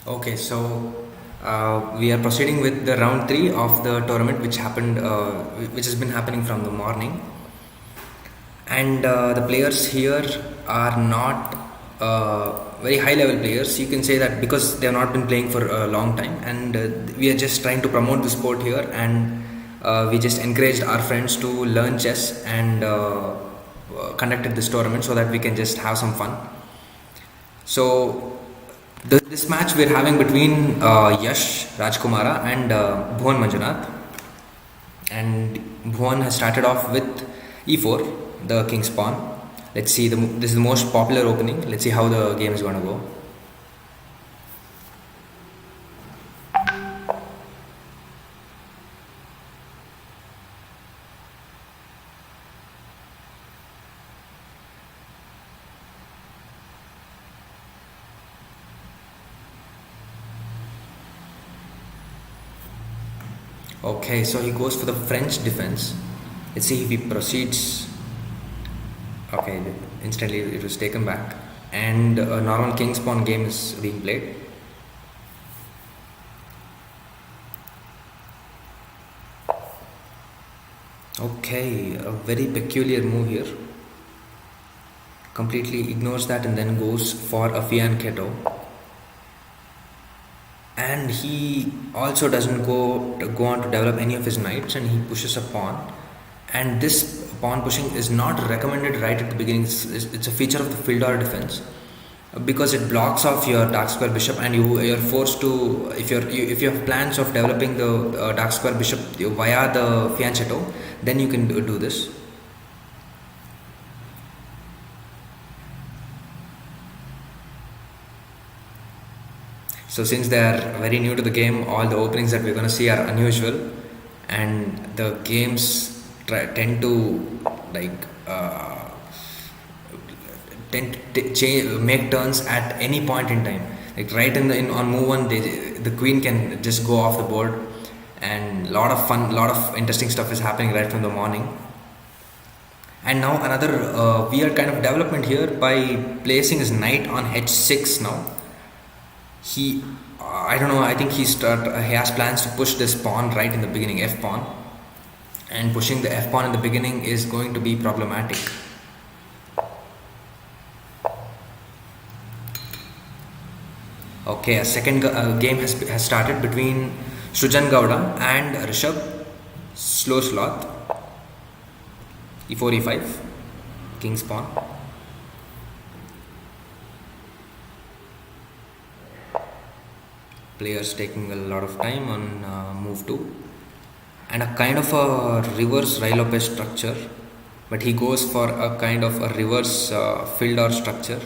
Okay, so we are proceeding with the round three of the tournament, which has been happening from the morning, and the players here are not very high level players. You can say that because they have not been playing for a long time, and we are just trying to promote the sport here, and we just encouraged our friends to learn chess and conducted this tournament so that we can just have some fun. So this match we're having between Yash Rajkumara and Bhuvan Manjunath, and Bhuvan has started off with e4, the king's pawn. Let's see, this is the most popular opening. Let's see how the game is going to go. Okay, so he goes for the French defense. Let's see if he proceeds. Okay, instantly it was taken back, and a normal king's pawn game is being played. Okay, a very peculiar move here. Completely ignores that and then goes for a fianchetto. And he also doesn't go on to develop any of his knights, and he pushes a pawn. And this pawn pushing is not recommended right at the beginning. It's a feature of the Fildor defense because it blocks off your dark square bishop, and you're forced to, if you have plans of developing the dark square bishop via the fianchetto, then you can do this. So since they are very new to the game, all the openings that we're going to see are unusual, and the games tend to make turns at any point in time. Like right on move one, the queen can just go off the board, and a lot of fun, lot of interesting stuff is happening right from the morning. And now another weird kind of development here by placing his knight on h6 now. I don't know, I think he has plans to push this pawn right in the beginning, f pawn, and pushing the f pawn in the beginning is going to be problematic. Okay, a second game has started between Srujan Gowda and Rishabh Slow Sloth. e4 e5, king's pawn. Players taking a lot of time on move 2, and a kind of a reverse Rai Lopez structure, but he goes for a kind of a reverse Fildor structure.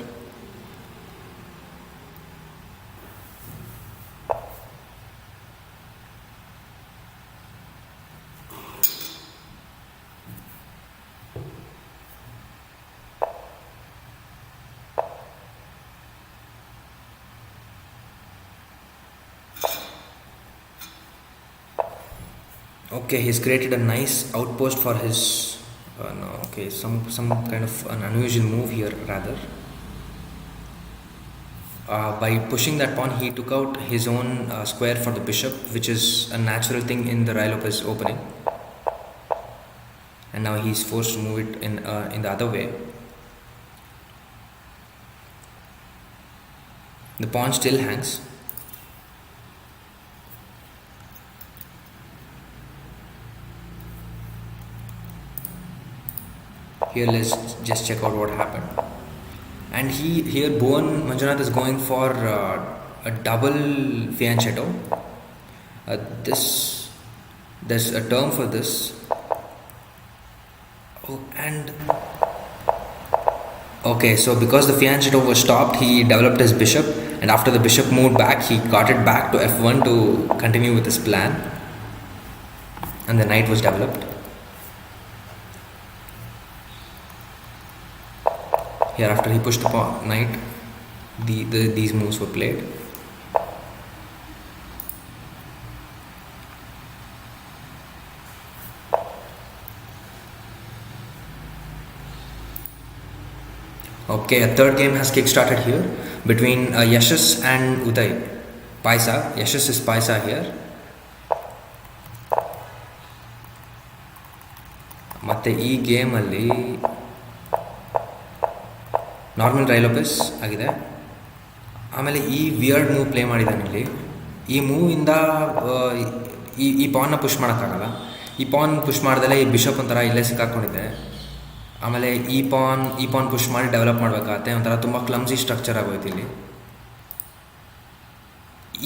Okay, he's created a nice outpost for his some kind of an unusual move here rather. By pushing that pawn, he took out his own square for the bishop, which is a natural thing in the Rai Lopez opening, and now he's forced to move it in the other way. The pawn still hangs. Here let's just check out what happened. And here Bhuvan Manjunath is going for a double fianchetto. There's a term for this. Okay, so because the fianchetto was stopped, he developed his bishop, and after the bishop moved back, he got it back to f1 to continue with his plan, and the knight was developed. Here after he pushed the knight, these moves were played. Okay, a third game has kick-started here between Yashas and Uday. Paisa, Yash's is Paisa here. ಮತ್ತು ಈ ಗೇಮಲ್ಲಿ normal ರೈಲೋಪಸ್ ಆಗಿದೆ. ಆಮೇಲೆ ಈ weird move play ಮಾಡಿದ್ದಾನೆ ಇಲ್ಲಿ. ಈ ಮೂವಿಂದ ಈ ಪಾನ್ನ push ಮಾಡೋಕ್ಕಾಗಲ್ಲ. ಈ ಪಾನ್ ಪುಷ್ ಮಾಡ್ದಲೇ ಈ ಬಿಷಪ್ ಒಂಥರ ಇಲ್ಲೇ ಸಿಕ್ಕಾಕೊಂಡಿದೆ. ಆಮೇಲೆ ಈ ಪಾನ್ ಪುಷ್ ಮಾಡಿ ಡೆವಲಪ್ ಮಾಡಬೇಕಾಗತ್ತೆ. ಒಂಥರ ತುಂಬ ಕ್ಲಮ್ಸಿ ಸ್ಟ್ರಕ್ಚರ್ ಆಗೋಯ್ತು ಇಲ್ಲಿ.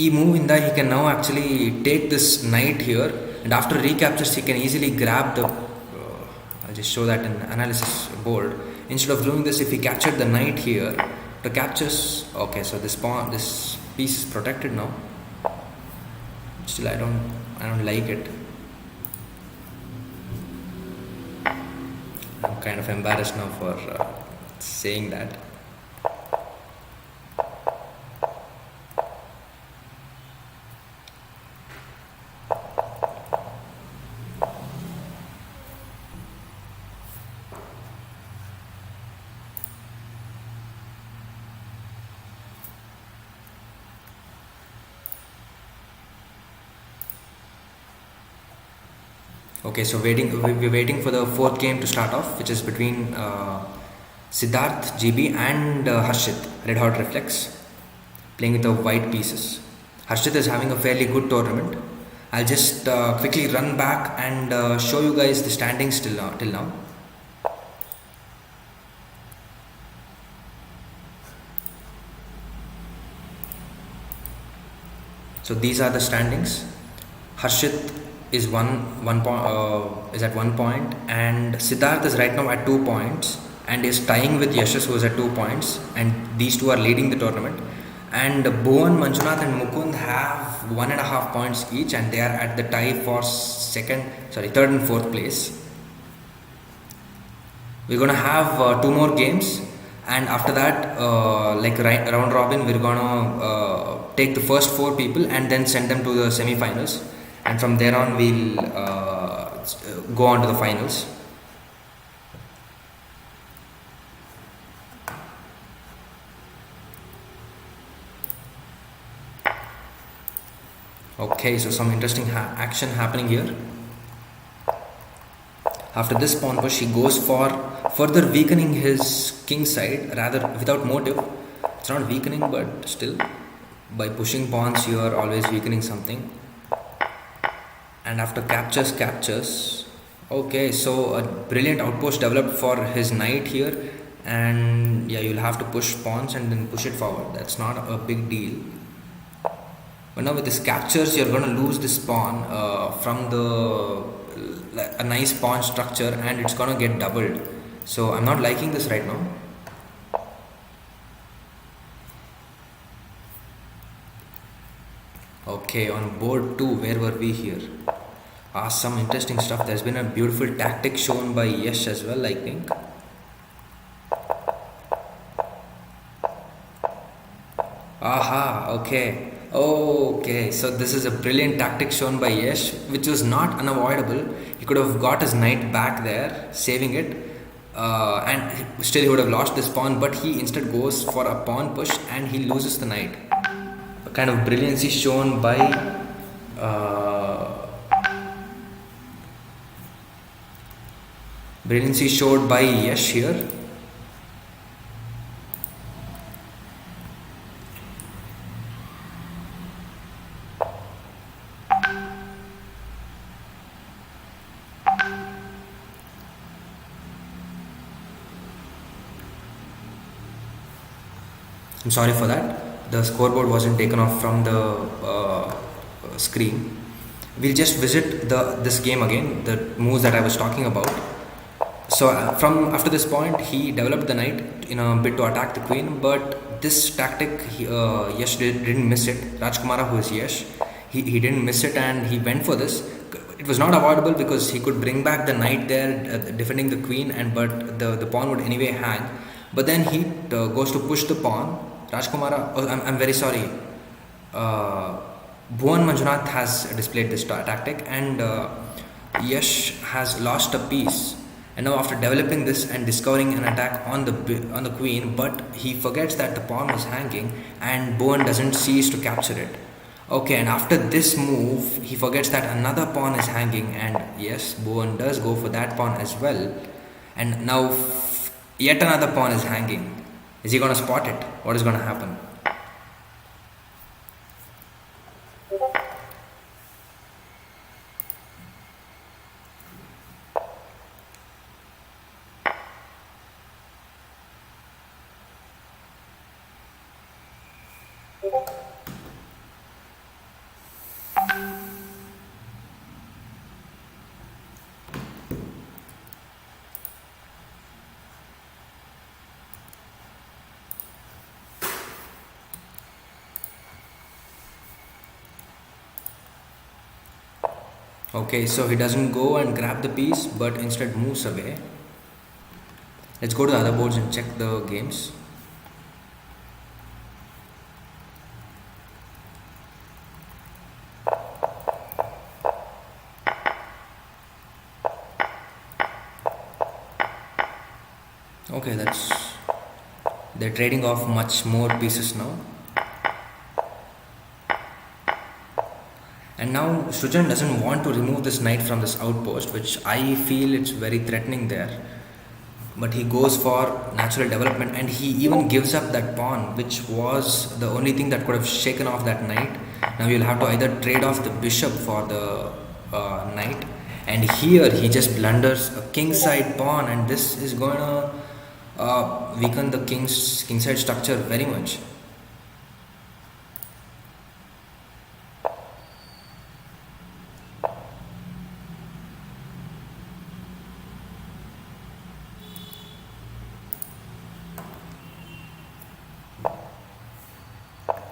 ಈ ಮೂವಿಂದ he can now actually take this knight here, and after recaptures he can easily grab the I'll just show that in analysis board. Instead of doing this, if he captured the knight here to captures, okay, so this piece is protected now. Still I don't like it. I'm kind of embarrassed now for saying that. Okay, so we're waiting for the fourth game to start off, which is between Siddharth, GB and Harshit, Red Hot Reflex, playing with the white pieces. Harshit is having a fairly good tournament. I'll just quickly run back and show you guys the standings till now. So these are the standings. Harshit is is at 1 point, and Siddharth is right now at 2 points and is tying with Yashas, who is at 2 points, and these two are leading the tournament. And Bhuvan, Manjunath and Mukund have 1.5 points each, and they are at the tie for third and fourth place. We're gonna have 2 more games, and after that like round robin, we're gonna take the first 4 people and then send them to the semi-finals. And from there on, we'll go on to the finals. Okay, so some interesting action happening here. After this pawn push, he goes for further weakening his king side, rather without motive. It's not weakening, but still, by pushing pawns, you are always weakening something. And after captures, okay, so a brilliant outpost developed for his knight here, and yeah, you'll have to push pawns and then push it forward. That's not a big deal. But now with this captures, you're going to lose this pawn from a nice pawn structure, and it's going to get doubled. So I'm not liking this right now. Okay, on board 2, where were we here? Some interesting stuff. There's been a beautiful tactic shown by Yash as well, I think. Okay, so this is a brilliant tactic shown by Yash, which was not unavoidable. He could have got his knight back there, saving it, and still he would have lost this pawn, but he instead goes for a pawn push and he loses the knight. A kind of brilliancy shown by brilliancy showed by Yash here. I'm sorry for that. The scoreboard wasn't taken off from the screen. We'll just visit this game again, the moves that I was talking about. So from after this point, he developed the knight in a bid to attack the queen, but this tactic Yash didn't miss it. Rajkumara, who is Yash, he didn't miss it, and he went for this. It was not avoidable because he could bring back the knight there, defending the queen, but the pawn would anyway hang. But then he goes to push the pawn. Rajkumara, I'm very sorry. Bhuvan Manjunath has displayed this tactic, and Yash has lost a piece. And now after developing this and discovering an attack on the queen, but he forgets that the pawn was hanging, and Bhuvan doesn't cease to capture it. Okay, and after this move, he forgets that another pawn is hanging, and yes, Bowen does go for that pawn as well. And now, yet another pawn is hanging. Is he gonna spot it? What is gonna happen? Okay, so he doesn't go and grab the piece, but instead moves away. Let's go to the other boards and check the games. Okay, they're trading off much more pieces now. And now Srujan doesn't want to remove this knight from this outpost, which I feel it's very threatening there. But he goes for natural development, and he even gives up that pawn, which was the only thing that could have shaken off that knight. Now you'll have to either trade off the bishop for the knight, and here he just blunders a kingside pawn, and this is going to weaken the kingside structure very much.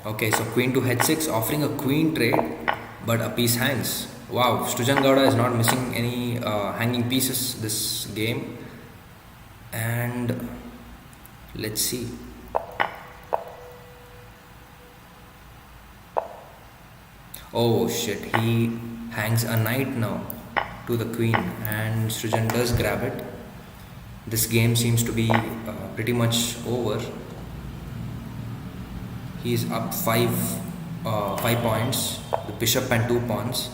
Okay, so queen to h6, offering a queen trade, but a piece hangs. Wow, Strujan Gowda is not missing any hanging pieces this game. And let's see. Oh shit, he hangs a knight now to the queen, and Strujan does grab it. This game seems to be pretty much over. He's up 5 points, the bishop and 2 pawns.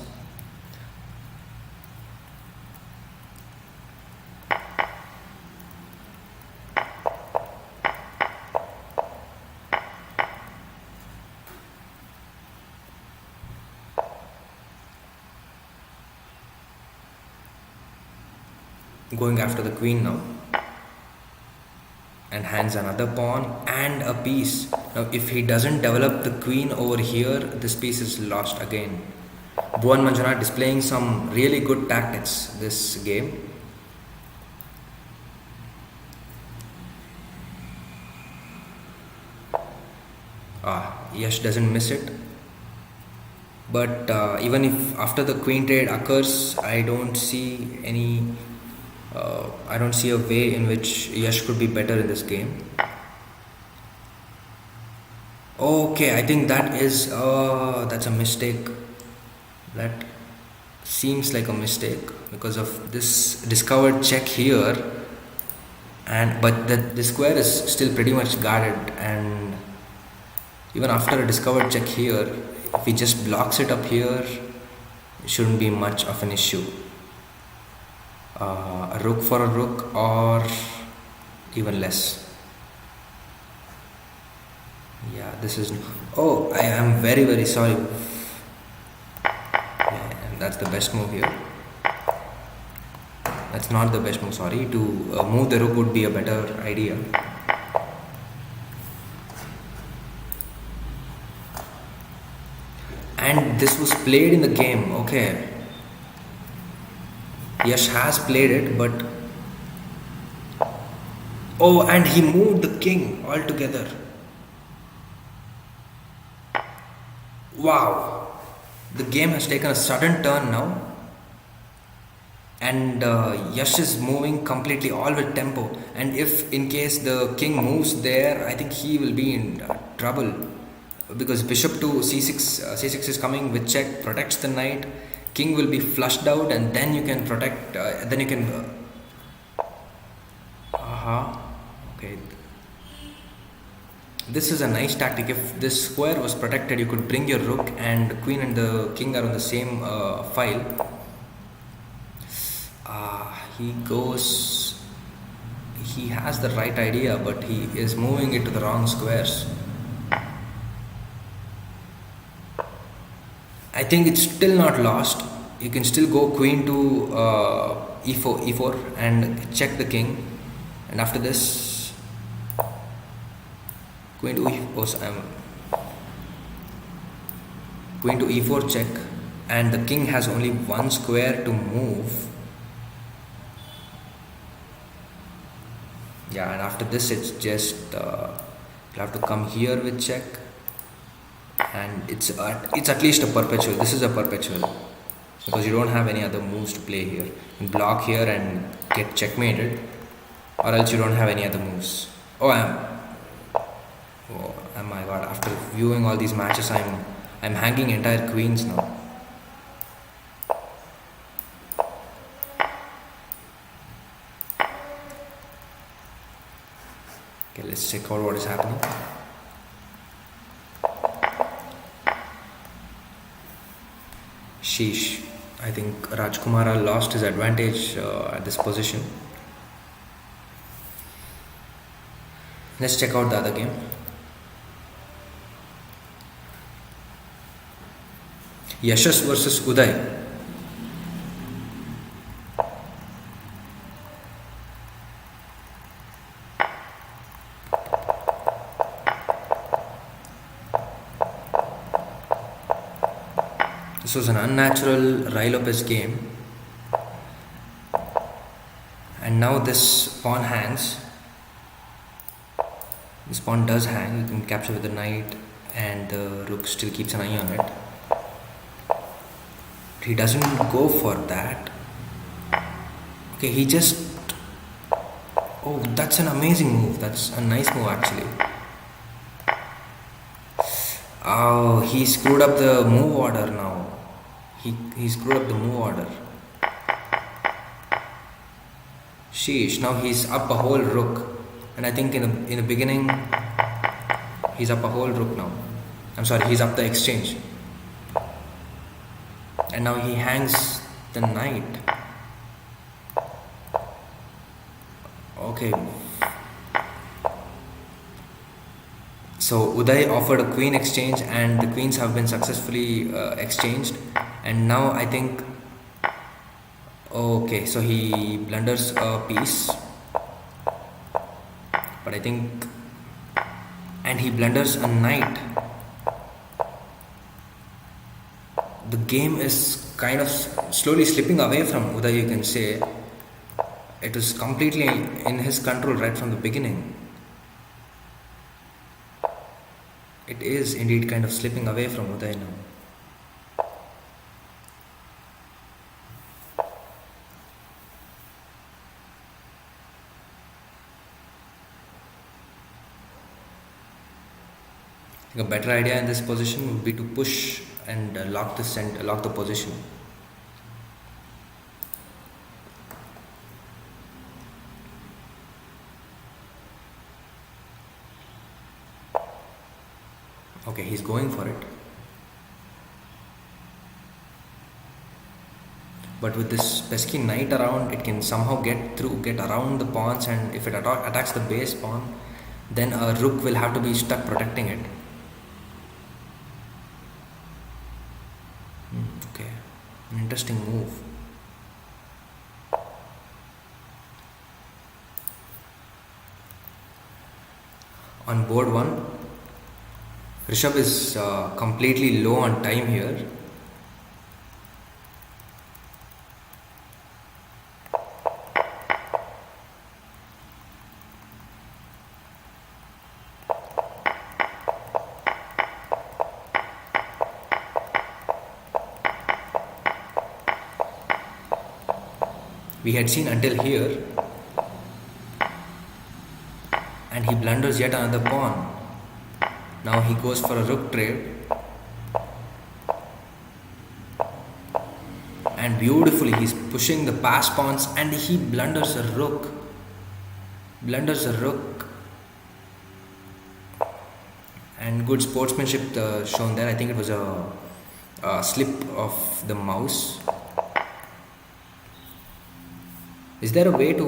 Going after the queen now, and hangs another pawn and a piece. Now if he doesn't develop the queen over here, this piece is lost again. Bhuvan Manjunath displaying some really good tactics this game. Yash doesn't miss it. But even if after the queen trade occurs, I don't see a way in which Yash could be better in this game. Okay, I think that's a mistake. That seems like a mistake because of this discovered check here, but the square is still pretty much guarded, and even after a discovered check here, if he just blocks it up here, it shouldn't be much of an issue. A rook for a rook, or even less. Yeah, this is. Oh, I am very, very sorry. Yeah, that's the best move here. That's not the best move, sorry. To move the rook would be a better idea. And this was played in the game, okay. Yash has played it, but. Oh, and he moved the king altogether. Wow, the game has taken a sudden turn now, and Yash is moving completely all with tempo. And if in case the king moves there, I think he will be in trouble, because bishop to c6, c6 is coming with check, protects the knight. King will be flushed out, and then you can protect. Then you can. Okay. This is a nice tactic. If this square was protected, you could bring your rook, and the queen and the king are on the same file. He goes. He has the right idea, but he is moving it to the wrong squares. I think it's still not lost. You can still go queen to e4 and check the king, and after this, queen to queen to e4 check, and the king has only one square to move. Yeah, and after this, it's just you have to come here with check, and it's at least a perpetual. This is a perpetual because you don't have any other moves to play here. You block here and get checkmated, or else you don't have any other moves. Oh my god! After viewing all these matches, I'm hanging entire queens now. Okay, let's check out what is happening. Sheesh. I think Rajkumara lost his advantage at this position. Let's check out the other game. Yashas versus Uday. This was an unnatural Rai Lopez game, and now this pawn hangs. This pawn does hang. You can capture with the knight, and the rook still keeps an eye on it. He doesn't go for that. Okay, he just... Oh, that's an amazing move. That's a nice move actually. Oh, he screwed up the move order now. He screwed up the move order. Sheesh, now he's up a whole rook. And I think in the beginning, he's up a whole rook now. I'm sorry, he's up the exchange. And now he hangs the knight. Okay. So Uday offered a queen exchange, and the queens have been successfully exchanged. And now I think... Okay, so he blunders a piece. But I think... And he blunders a knight. The game is kind of slowly slipping away from Uday, you can say. It was completely in his control right from the beginning. It is indeed kind of slipping away from Uday now. I think a better idea in this position would be to push and lock the position. Okay, he's going for it. But with this pesky knight around, it can somehow get around the pawns, and if it attacks the base pawn, then a rook will have to be stuck protecting it. Okay, an interesting move. On board 1, Rishabh is completely low on time here. We had seen until here, and he blunders yet another pawn. Now he goes for a rook trade, and beautifully he's pushing the pass pawns, and he blunders a rook. good sportsmanship shown there. I think it was a slip of the mouse. Is there a way to...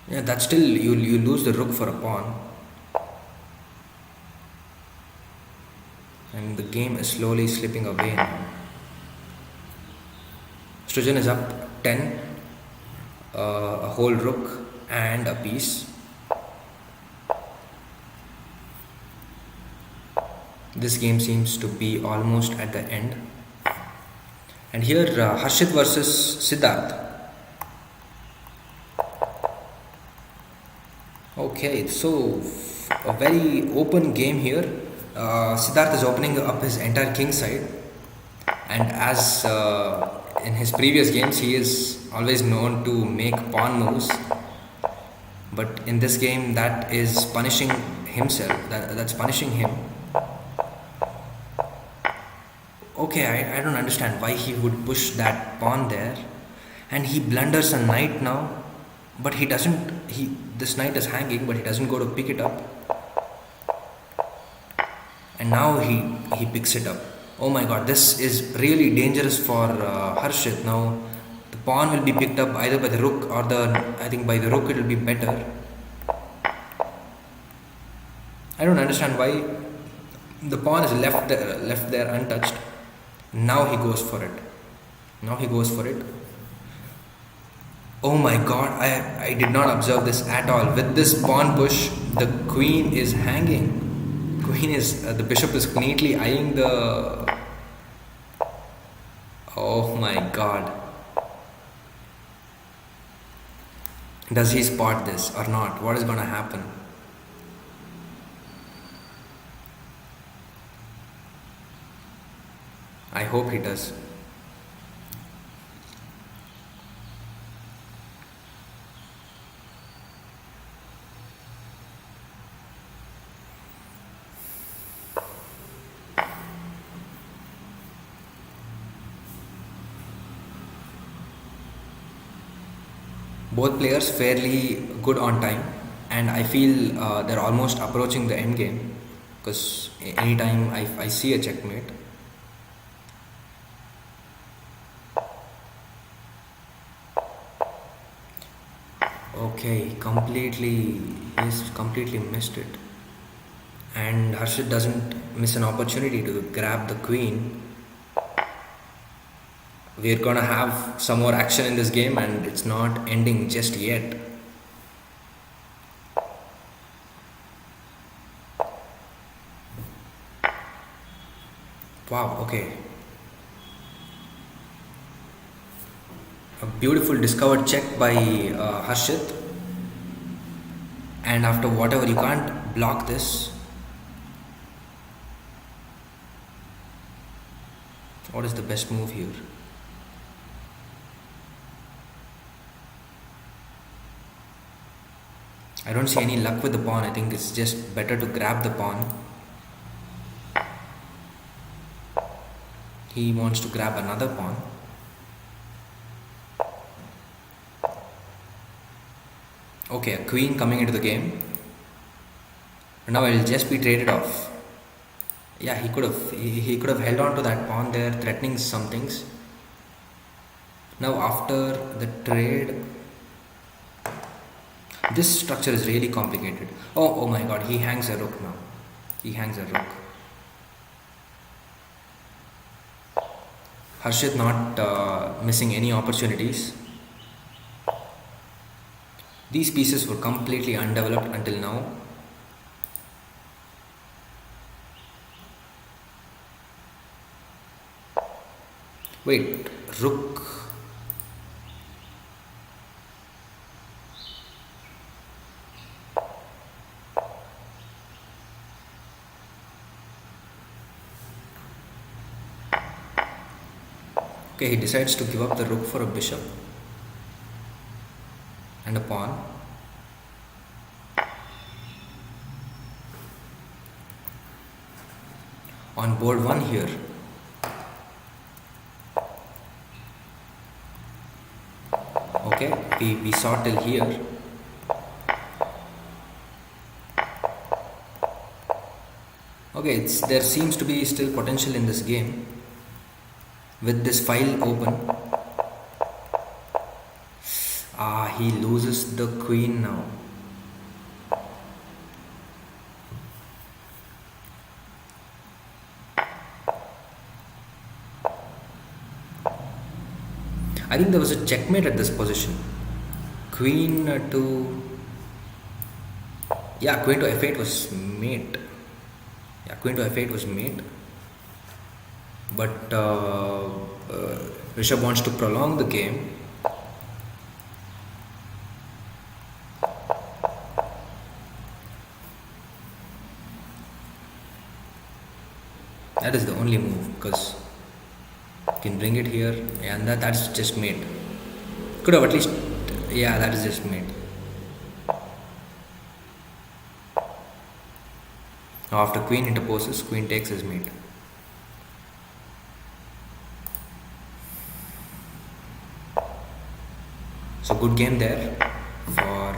Yeah, that's still... You lose the rook for a pawn. And the game is slowly slipping away now. Sturgeon is up 10. A whole rook and a piece. This game seems to be almost at the end. And here Harshit versus Siddharth. Okay, so a very open game here. Siddharth is opening up his entire king side, and as in his previous games he is always known to make pawn moves, but in this game that is punishing himself, that's punishing him. Okay, I don't understand why he would push that pawn there, and he blunders a knight now, but he doesn't, this knight is hanging but he doesn't go to pick it up, and now he picks it up. Oh my god, this is really dangerous for Harshit. Now the pawn will be picked up either by the rook or I think by the rook it will be better. I don't understand why the pawn is left there untouched. Now he goes for it. Oh my god, I did not observe this at all. With this pawn push, the queen is hanging. The bishop is neatly eyeing the... Oh my god. Does he spot this or not? What is going to happen? I hope he does. Both players fairly good on time, and I feel they're almost approaching the end game, because anytime I see a checkmate. Okay, he's completely missed it, and Harshit doesn't miss an opportunity to grab the queen. We're gonna have some more action in this game, and it's not ending just yet. Wow, okay. A beautiful discovered check by Harshit. And after whatever, you can't block this. What is the best move here? I don't see any luck with the pawn. I think it's just better to grab the pawn. He wants to grab another pawn. Okay, a queen coming into the game. Now it will just be traded off. Yeah, he could have held on to that pawn there, threatening some things. Now after the trade, this structure is really complicated. Oh my god, he hangs a rook now. Harshit not missing any opportunities. These pieces were completely undeveloped until now. Wait, rook. Okay, he decides to give up the rook for a bishop and a pawn. On board 1 here. Okay, we saw till here. Okay, there seems to be still potential in this game. With this file open, he loses the queen now. I think there was a checkmate at this position. Queen to... Yeah, queen to f8 was mate. Yeah, queen to f8 was mate. But Rishabh wants to prolong the game. That is the only move, because you can bring it here, and that's just mate. Could have at least... Yeah, that is just mate. Now after queen interposes, queen takes his mate. So good game there for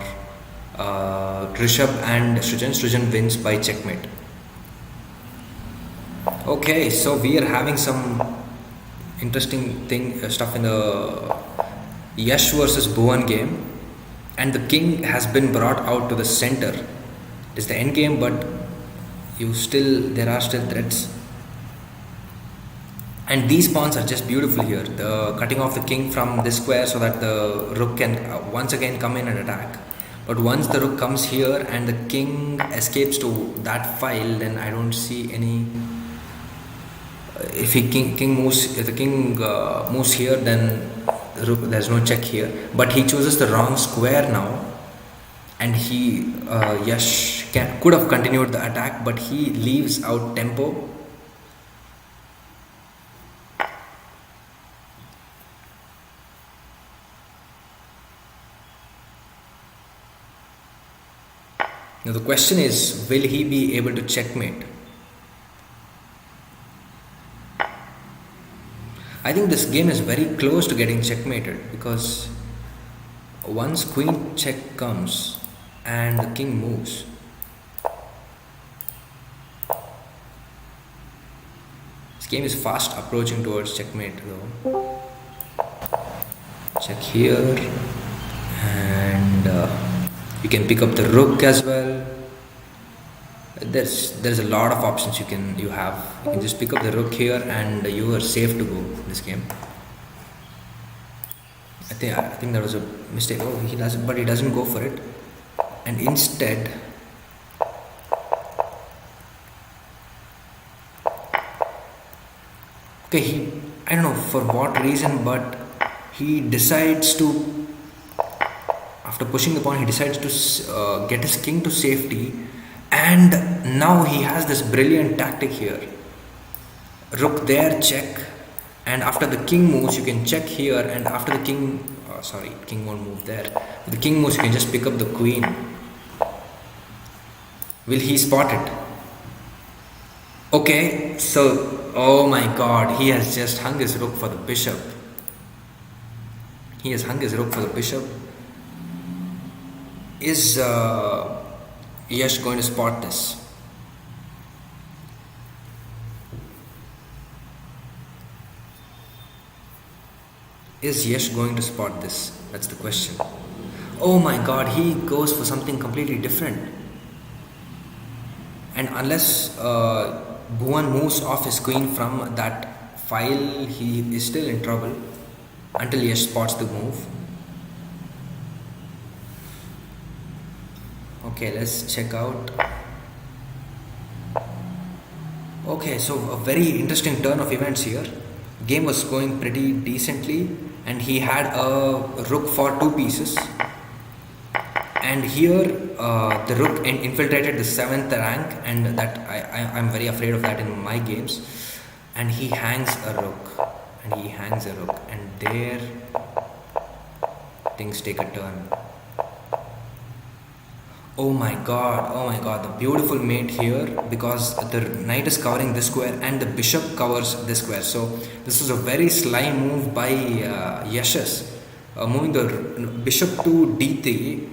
Rishabh and Srijan. Srijan wins by checkmate. Okay, so we are having some interesting stuff in the Yash versus Bhuvan game, and the king has been brought out to the center. It is the end game, but there are still threats. And these pawns are just beautiful here. The cutting off the king from this square so that the rook can once again come in and attack. But once the rook comes here and the king escapes to that file, then I don't see any... If the king moves here, then the rook, there's no check here. But he chooses the wrong square now, and Yash could have continued the attack, but he leaves out tempo. Now the question is, will he be able to checkmate? I think this game is very close to getting checkmated, because once queen check comes and the king moves, this game is fast approaching towards checkmate though. Check here, and you can pick up the rook as well. There's a lot of options you have. You can just pick up the rook here, and you are safe to go in this game. I think that was a mistake. Oh, he doesn't go for it, and instead I don't know for what reason, but he decides to, after pushing the pawn, he decides to get his king to safety. And now he has this brilliant tactic here. Rook there, check. And after the king moves, you can check here. And after the king... king won't move there. If the king moves, you can just pick up the queen. Will he spot it? Okay, so... Oh my god, he has just hung his rook for the bishop. Is Yash going to spot this? Is Yash going to spot this? That's the question. Oh my god, he goes for something completely different. And unless Bhuvan moves off his queen from that file, he is still in trouble until Yash spots the move. Okay, let's check out. Okay, so a very interesting turn of events here. Game was going pretty decently, and he had a rook for 2 pieces. And here the rook infiltrated the 7th rank, and that I'm very afraid of that in my games. And he hangs a rook, and there things take a turn. Oh my god, the beautiful mate here, because the knight is covering this square and the bishop covers this square. So this was a very sly move by Yashas, moving the bishop to d3.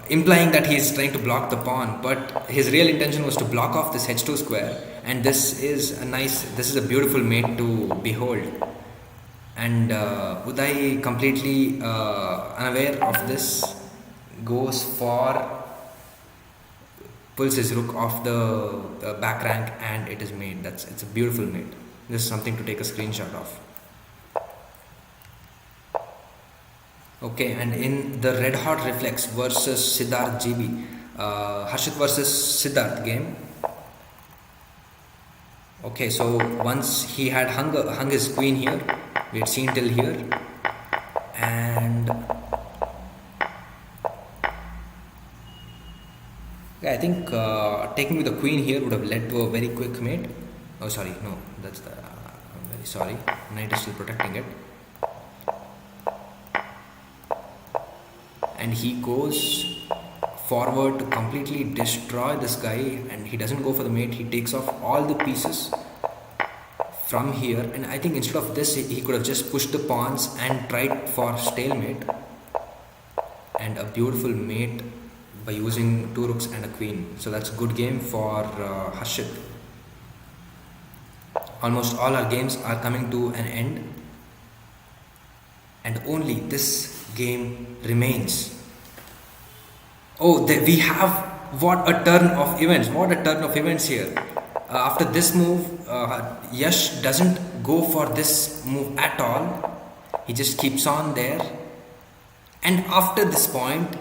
implying that he is trying to block the pawn, but his real intention was to block off this h2 square, and this is a beautiful mate to behold. And Uday, completely unaware of this, goes for pulls his rook off the back rank, and it is made. It's a beautiful mate. This is something to take a screenshot of. Okay, and in the Red Hot Reflex versus Siddharth GB, Harshit versus Siddharth game. Okay, so once he had hung his queen here, we had seen till here, and yeah, I think taking with the queen here would have led to a very quick mate. Oh, sorry, no, that's the. I'm very sorry. Knight is still protecting it, and he goes forward to completely destroy this guy, and he doesn't go for the mate. He takes off all the pieces from here, and I think instead of this, he could have just pushed the pawns and tried for stalemate, and a beautiful mate by using two rooks and a queen. So that's a good game for Harshit. Almost all our games are coming to an end, and only this game remains. Oh, we have what a turn of events! What a turn of events here. After this move, Yash doesn't go for this move at all. He just keeps on there, and after this point,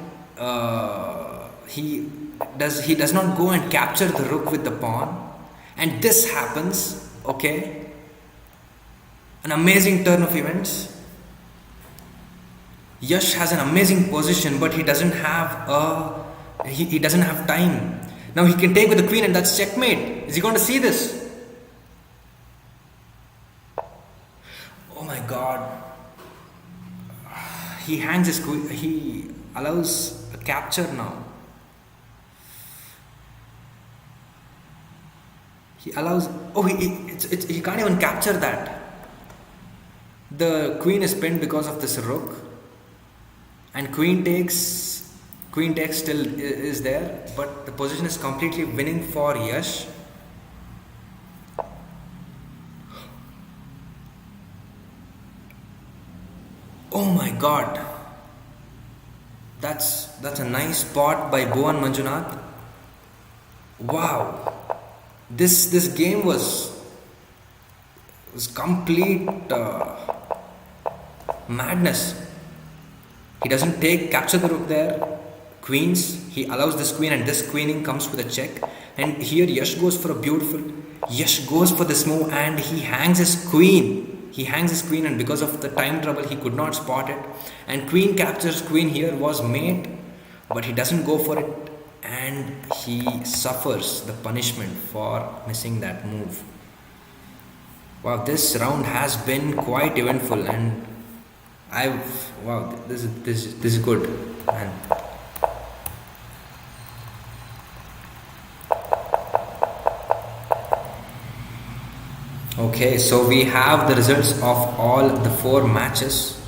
he does not go and capture the rook with the pawn, and this happens. Okay, an amazing turn of events. Yash has an amazing position, but he doesn't have he doesn't have time. Now he can take with the queen, and that's checkmate. Is he going to see this? Oh my god. He hangs his queen. He allows a capture now. He allows. Oh, he can't even capture that. The queen is pinned because of this rook, and queen takes still is there, but the position is completely winning for Yash. Oh my god, that's a nice spot by Bhuvan Manjunath. Wow, this game was complete madness. He doesn't capture the rook there. Queens, he allows this queen, and this queening comes with a check. And here Yash goes for this move, and he hangs his queen. And because of the time trouble, he could not spot it. And queen captures queen here was mate, but he doesn't go for it, and he suffers the punishment for missing that move. Wow, this round has been quite eventful, and this is good, man. Okay, so we have the results of all the 4 matches.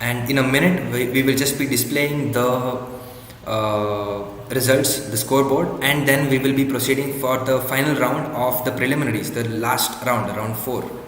And in a minute, we will just be displaying the results, the scoreboard, and then we will be proceeding for the final round of the preliminaries, the last round, round 4.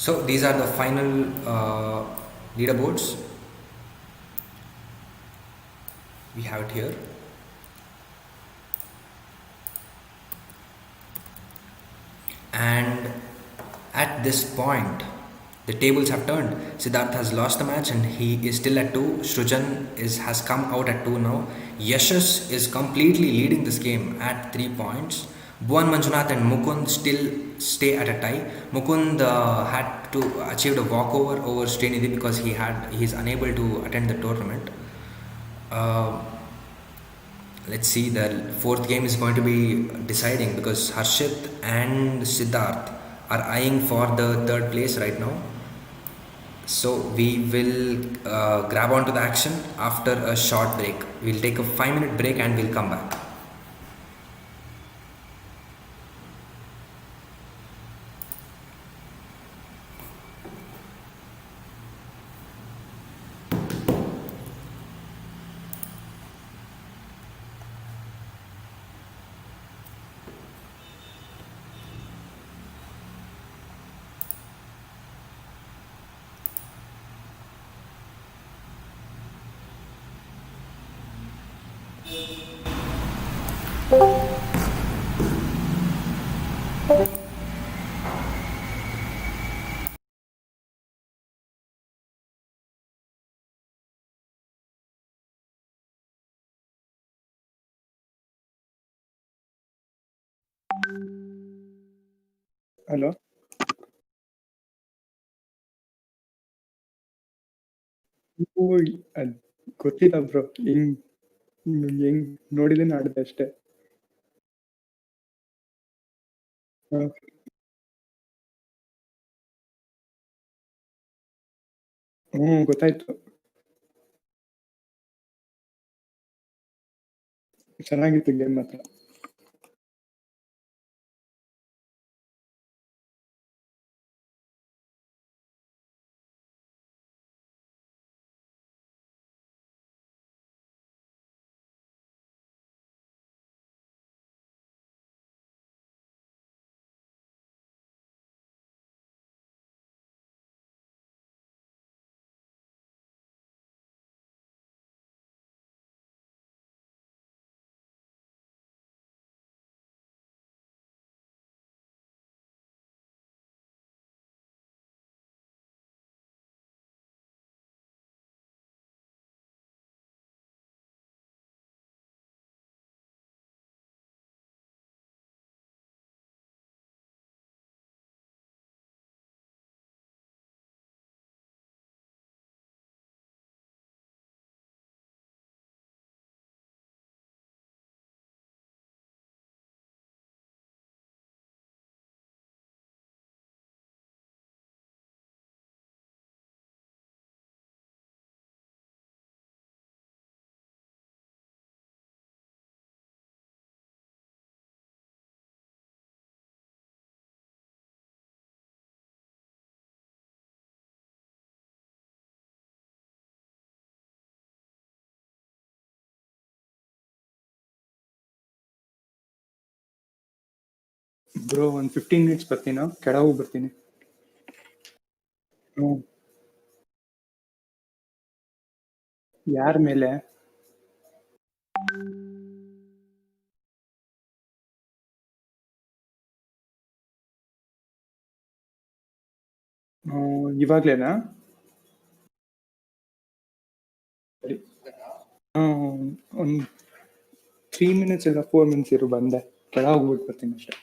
So these are the final leaderboards. We have it here. And at this point, the tables have turned. Siddharth has lost the match and he is still at 2. Srujan has come out at 2 now. Yashas is completely leading this game at 3 points. Bhuvan Manjunath and Mukund still stay at a tie. Mukund had to achieve a walkover over Srinidhi because he's unable to attend the tournament. Uh, let's see, the fourth game is going to be deciding because Harshit and Siddharth are eyeing for the third place right now. So we will grab onto the action after a short break. We'll take a 5-minute break and we'll come back. Hello. ಅದ್ ಗೊತ್ತಿಲ್ಲ bro. ಹೆಂಗ್ ನೋಡಿದೀನಿ ಆಡ್ದೆ ಅಷ್ಟೇ. ಗೊತ್ತಾಯ್ತು. ಚೆನ್ನಾಗಿತ್ತು game ಮಾತ್ರ. Bro ಒಂದ್ 15 minutes ಬರ್ತೀನೋ, ಕೆಳಗೆ ಹೋಗಿ ಬರ್ತೀನಿ. ಯಾರ ಮೇಲೆ? ಇವಾಗ್ಲೇನಾ? ಸರಿ. ಒಂದ್ 3 ಮಿನಿಟ್ಸ್ ಇಲ್ಲ 4 ಮಿನಿಟ್ಸ್ ಇರು, ಬಂದೆ. ಕೆಳಗೆ ಹೋಗ್ಬಿಟ್ಟು ಬರ್ತೀನಿ ಅಷ್ಟೇ.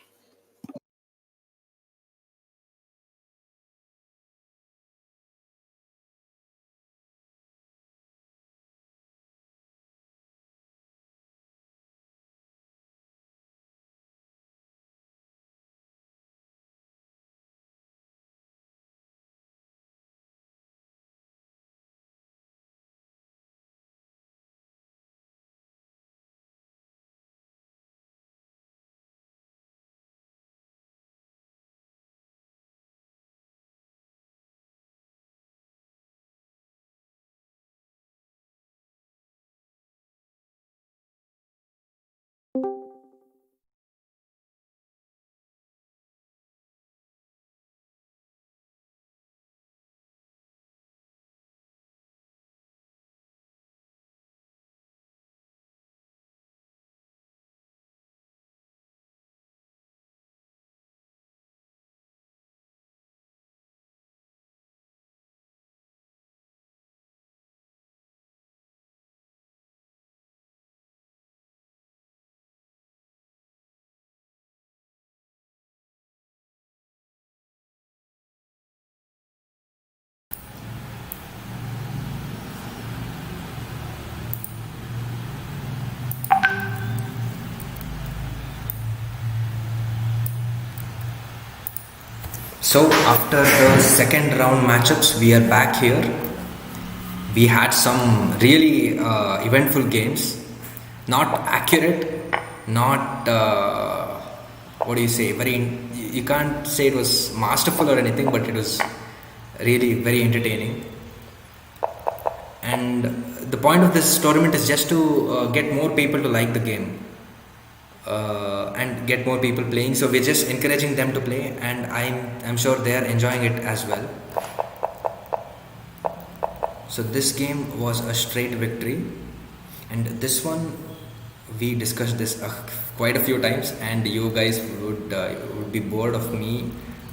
So after the second round matchups, we are back here. We had some really eventful games. Not accurate, not what do you say? You can't say it was masterful or anything, but it was really very entertaining. And the point of this tournament is just to get more people to like the game. And get more people playing. So we're just encouraging them to play, and I'm sure they are enjoying it as well. So this game was a straight victory, and this one we discussed this quite a few times, and you guys would be bored of me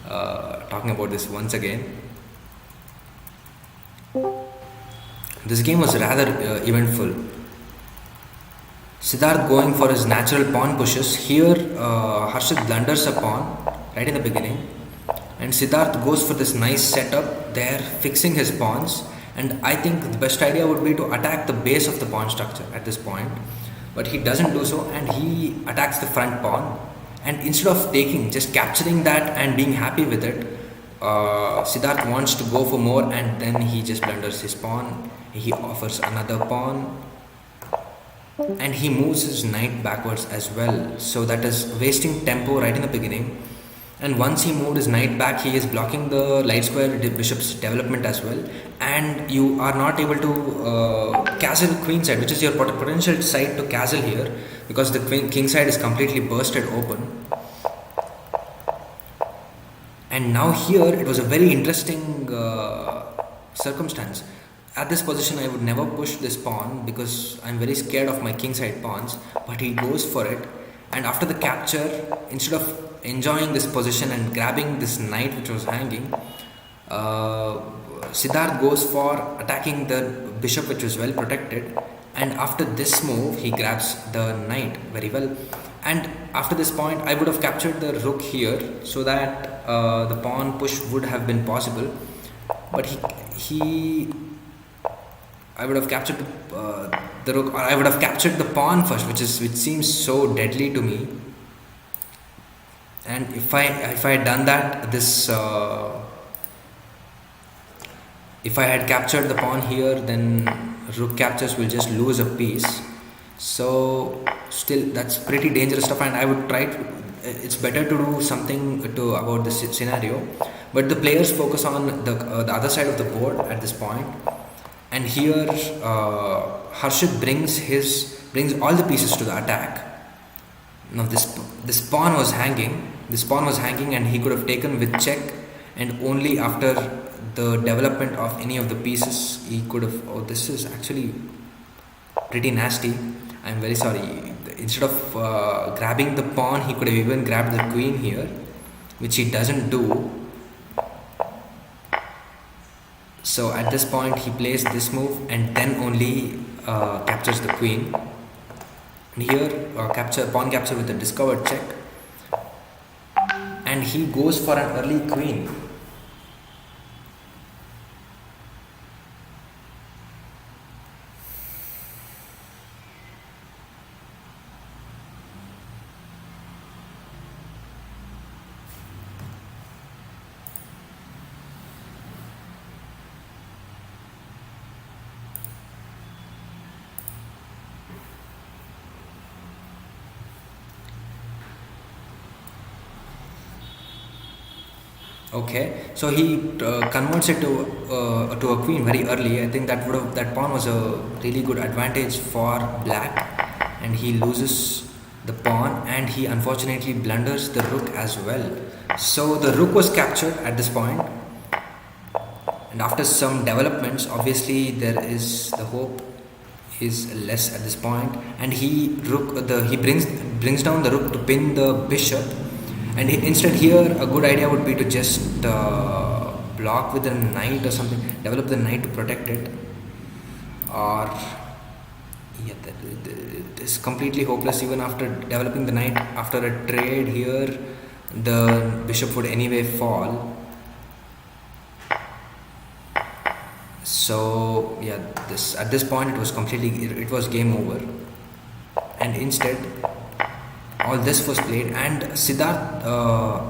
talking about this once again. This game was rather eventful. Siddharth going for his natural pawn pushes. Here, Harshit blunders a pawn right in the beginning, and Siddharth goes for this nice setup there, fixing his pawns. And I think the best idea would be to attack the base of the pawn structure at this point, but he doesn't do so, and he attacks the front pawn. And instead of just capturing that and being happy with it, Siddharth wants to go for more, and then he just blunders his pawn. He offers another pawn, and he moves his knight backwards as well, so that is wasting tempo right in the beginning. And once he moved his knight back, he is blocking the light square bishop's development as well, and you are not able to castle queen side, which is your potential side to castle here, because the king side is completely bursted open. And now here it was a very interesting circumstance. At this position, I would never push this pawn because I'm very scared of my kingside pawns, but he goes for it. And after the capture, instead of enjoying this position and grabbing this knight which was hanging, Siddharth goes for attacking the bishop which was well protected. And after this move, he grabs the knight very well. And after this point, I would have captured the rook here so that the pawn push would have been possible. But I would have captured the rook, or I would have captured the pawn first, which seems so deadly to me. And if I had done that, if I had captured the pawn here, then rook captures will just lose a piece. So still, that's pretty dangerous stuff, and I would try to. It's better to do something about this scenario, but the players focus on the other side of the board at this point. And here Harshit brings all the pieces to the attack. Now this pawn was hanging. This pawn was hanging, and he could have taken with check, and only after the development of any of the pieces he could have. Oh, this is actually pretty nasty. I'm very sorry. Instead of grabbing the pawn, he could have even grabbed the queen here, which he doesn't do. So at this point he plays this move, and then only captures the queen. And here pawn capture with a discovered check, and he goes for an early queen. Okay, so he converts it to a queen very early. I think that pawn was a really good advantage for black, and he loses the pawn, and he unfortunately blunders the rook as well. So the rook was captured at this point, and after some developments, obviously there is the hope is less at this point, and he brings down the rook to pin the bishop. And instead here, a good idea would be to just block with a knight or something, develop the knight to protect it. Or yeah, it is completely hopeless even after developing the knight. After a trade here, the bishop would anyway fall. So yeah, at this point it was game over. And instead, all this was played, and Siddharth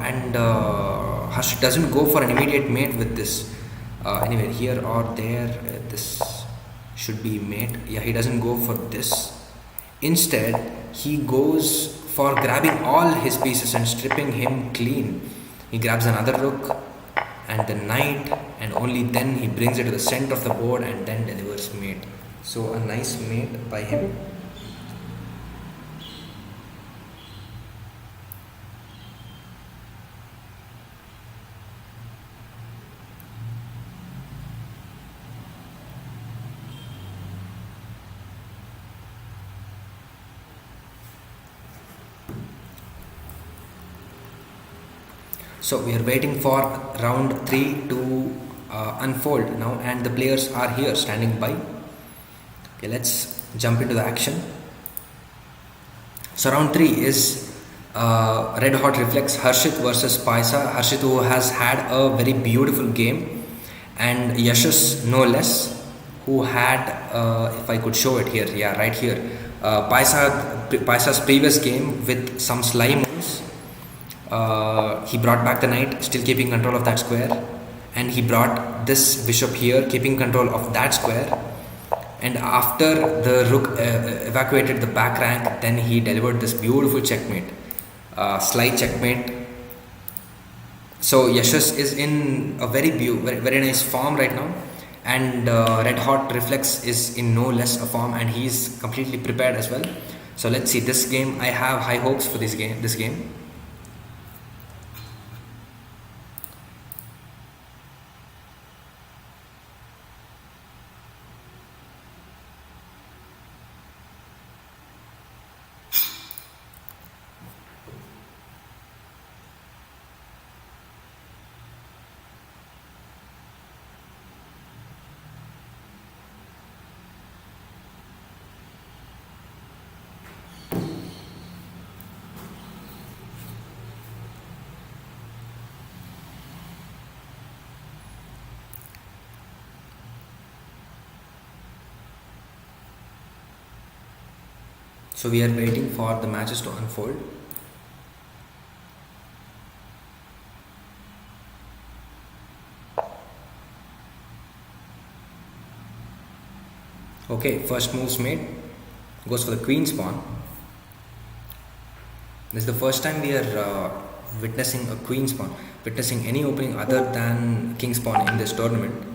and Harsh doesn't go for an immediate mate with this. Anyway, here or there, this should be mate. Yeah, he doesn't go for this. Instead, he goes for grabbing all his pieces and stripping him clean. He grabs another rook and the knight, and only then he brings it to the center of the board and then delivers mate. So a nice mate by him. So we are waiting for round 3 to unfold now, and the players are here standing by. Okay, let's jump into the action. So round 3 is Red Hot Reflex Harshit versus Paisa. Harshit, who has had a very beautiful game, and Yashas no less, who had, if I could show it here, yeah, right here, Paisa's previous game with some sly moves. He brought back the knight, still keeping control of that square, and he brought this bishop here, keeping control of that square. And after the rook evacuated the back rank, then he delivered this beautiful checkmate, sly checkmate. So Yashas is in a very nice form right now, and Red Hot Reflex is in no less a form, and he's completely prepared as well. So let's see this game. I have high hopes for this game. So we are waiting for the matches to unfold. Okay, first move's made. Goes for the queen's pawn. This is the first time we are witnessing a queen's pawn, witnessing any opening other than king's pawn in this tournament.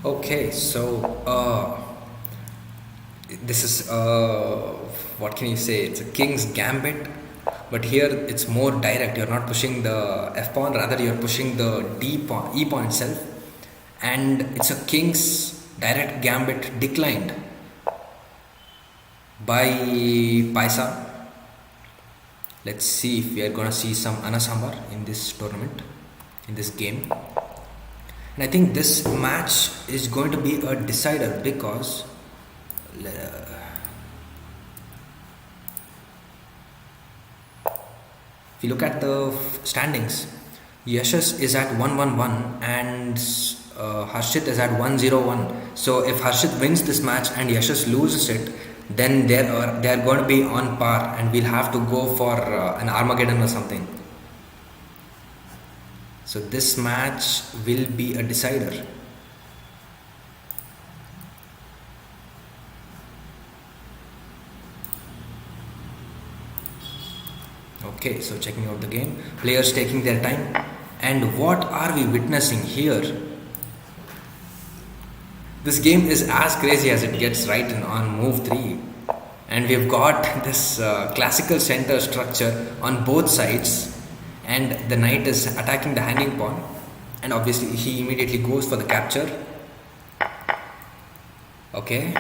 Okay, so this is what can you say? It's a king's gambit, but here it's more direct. You're not pushing the f pawn, rather you're pushing the e pawn itself, and it's a king's direct gambit declined by Paisa. Let's see if we are gonna see some Anasambar in this tournament, in this game. And I think this match is going to be a decider because if you look at the standings, Yashas is at 1-1-1 and Harshit is at 1-0-1. So if Harshit wins this match and Yashas loses it, then they are going to be on par, and we'll have to go for an Armageddon or something. So this match will be a decider. Okay, so checking out the game. Players taking their time. And what are we witnessing here? This game is as crazy as it gets right on move 3. And we've got this classical center structure on both sides. And the knight is attacking the hanging pawn, and obviously he immediately goes for the capture. Okay,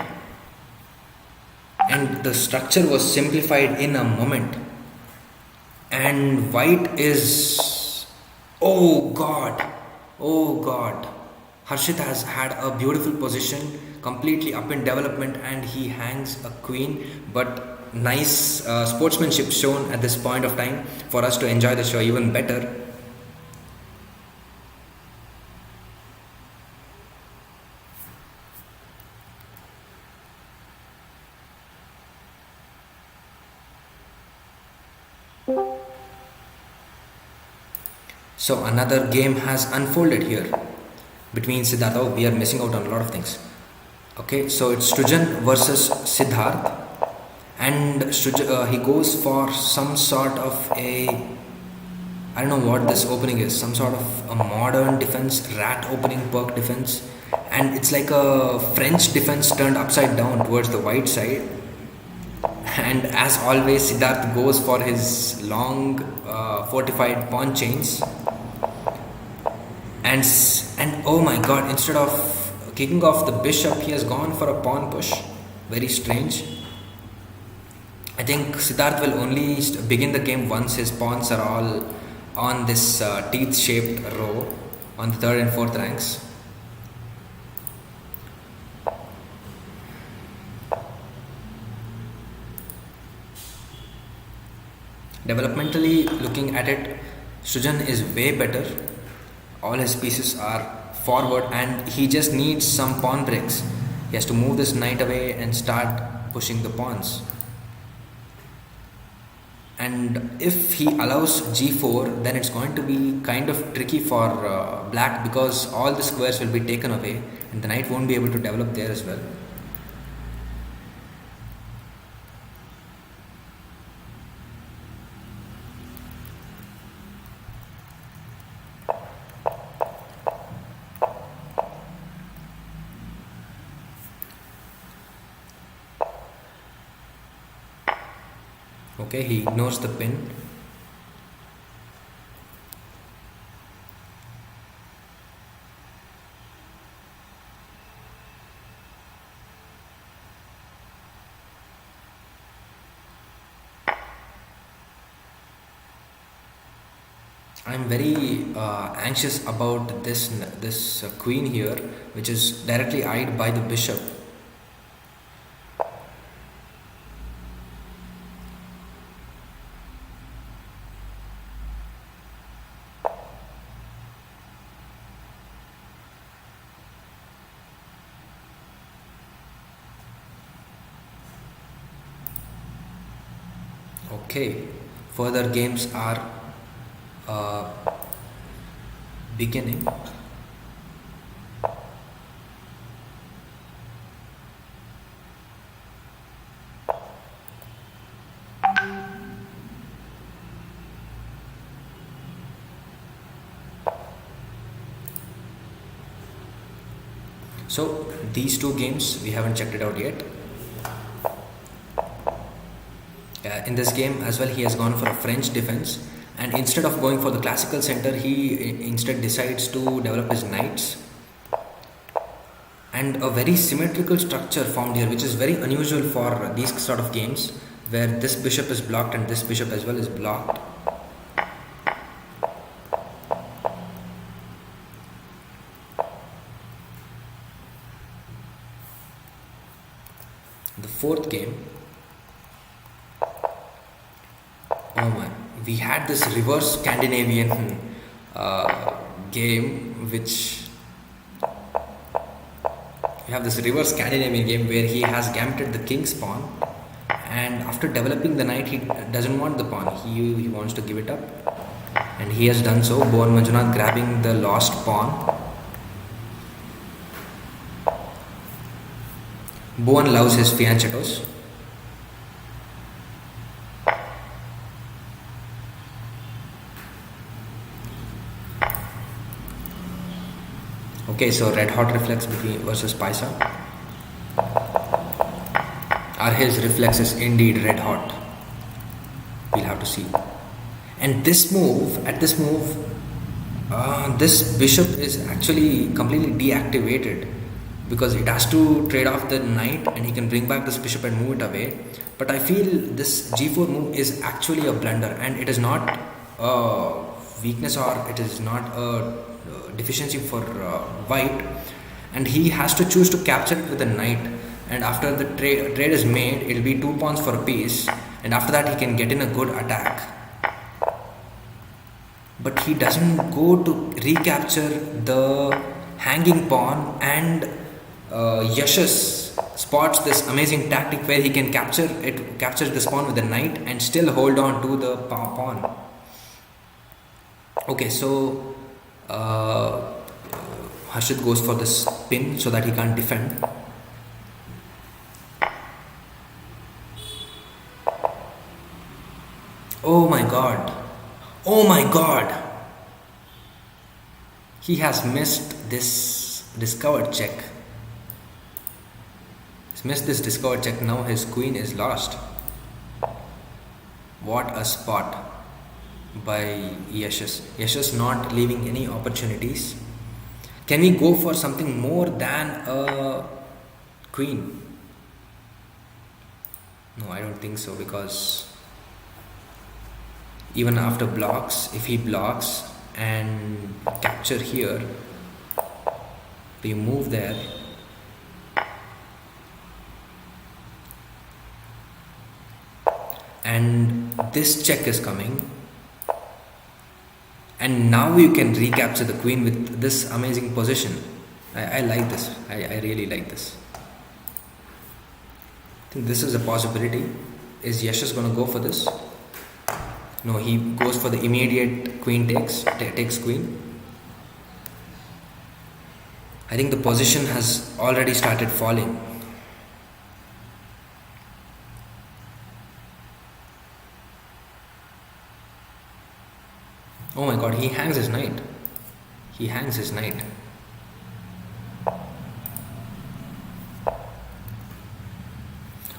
and the structure was simplified in a moment, and white is, oh god, Harshit has had a beautiful position, completely up in development, and he hangs a queen, but nice sportsmanship shown at this point of time for us to enjoy the show even better. So another game has unfolded here between Siddhartha. We are missing out on a lot of things. Okay, so it's Srujan versus Siddharth, and he goes for some sort of a, I don't know what this opening is, some sort of a modern defense, rat opening perk defense, and it's like a French defense turned upside down towards the white side. And as always, Siddharth goes for his long fortified pawn chains, and oh my god, instead of kicking off the bishop, he has gone for a pawn push. Very strange. I think Siddharth will only begin the game once his pawns are all on this teeth shaped row on the third and fourth ranks. Developmentally looking at it, Srujan is way better. All his pieces are forward and he just needs some pawn breaks. He has to move this knight away and start pushing the pawns. And if he allows g4, then it's going to be kind of tricky for black, because all the squares will be taken away and the knight won't be able to develop there as well. Okay, he ignores the pin. I'm very anxious about this queen here, which is directly eyed by the bishop. Okay, further games are beginning. So these two games, we haven't checked it out yet. In this game as well, he has gone for a French defense, and instead of going for the classical center, he instead decides to develop his knights, and a very symmetrical structure formed here, which is very unusual for these sort of games where this bishop is blocked and this bishop as well is blocked. The fourth game, oh my, we had this reverse Scandinavian game, which we have this reverse Scandinavian game where he has gambitted the king's pawn, and after developing the knight, he doesn't want the pawn, he wants to give it up, and he has done so. Bhuvan Manjunath grabbing the lost pawn. Bhuvan loves his fianchettos. Okay, so red hot reflex versus Paisa. Are his reflexes indeed red hot? We'll have to see. And this move, this bishop is actually completely deactivated, because it has to trade off the knight and he can bring back this bishop and move it away. But I feel this g4 move is actually a blunder, and it is not a weakness, or it is not a deficiency for white, and he has to choose to capture it with a knight. and after the trade is made, it'll be 2 pawns for a piece, and after that he can get in a good attack. But he doesn't go to recapture the hanging pawn, and Yashas spots this amazing tactic where he can capture this pawn with the knight and still hold on to the pawn. Okay, so Harshit goes for this pin so that he can't defend. Oh my god. Oh my god. He has missed this discovered check. He's missed this discovered check. Now his queen is lost. What a spot by Yashas. Yashas not leaving any opportunities. Can we go for something more than a queen? No, I don't think so, because even after blocks, if he blocks and capture here, we move there, and this check is coming, and now you can recapture the queen with this amazing position. I like this. I really like this. I think this is a possibility. Is Yashas gonna go for this? No, he goes for the immediate queen takes queen. I think the position has already started falling. Oh my god, he hangs his knight. He hangs his knight.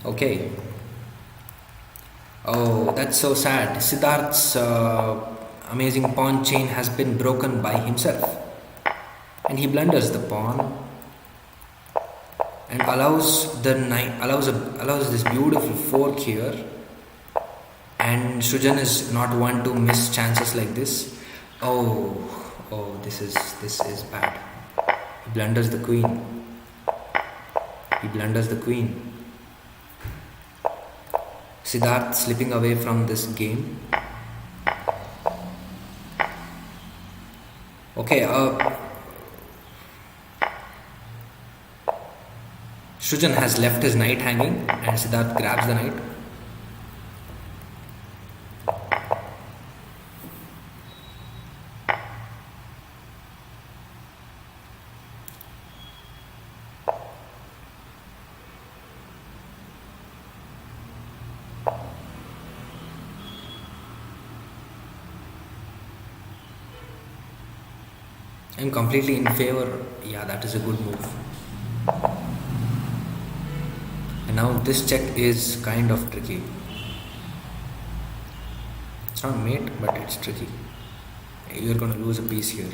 Okay. Oh, that's so sad. Siddharth's amazing pawn chain has been broken by himself. And he blunders the pawn and allows the knight allows this beautiful fork here. And Srujan is not one to miss chances like this. Oh, this is bad. He blunders the queen. He blunders the queen. Siddharth slipping away from this game. Okay, Srujan has left his knight hanging and Siddharth grabs the knight. I'm completely in favor. Yeah, that is a good move. And now this check is kind of tricky. It's not mate, but it's tricky. You're going to lose a piece here.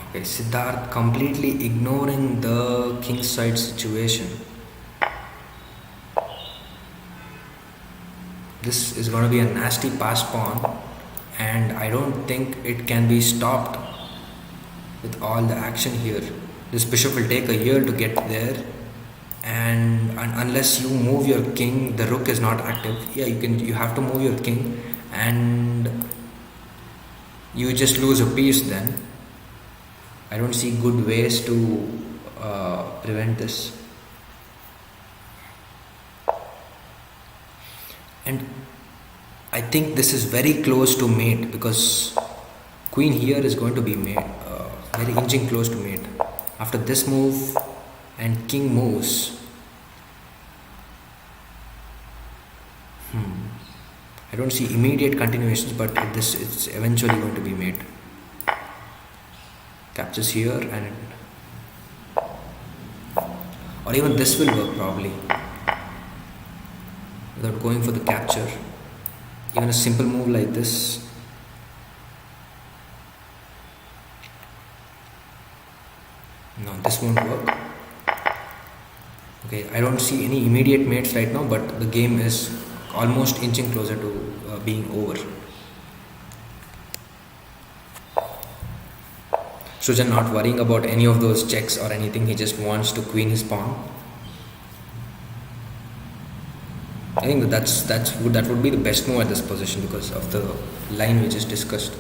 Okay, Siddharth completely ignoring the kingside situation. This is going to be a nasty pass pawn, and I don't think it can be stopped with all the action here. This bishop will take a year to get there, and unless you move your king, the rook is not active. Yeah, you have to move your king, and you just lose a piece then. I don't see good ways to prevent this. And I think this is very close to mate, because queen here is going to be mate, very inching close to mate. After this move and king moves, I don't see immediate continuations, but it's eventually going to be mate. Captures here, and or even this will work probably without going for the capture. Even a simple move like this. No, this won't work. Okay, I don't see any immediate mates right now, but the game is almost inching closer to being over. Sujan not worrying about any of those checks or anything, he just wants to queen his pawn. I think that would be the best move at this position because of the line we just discussed.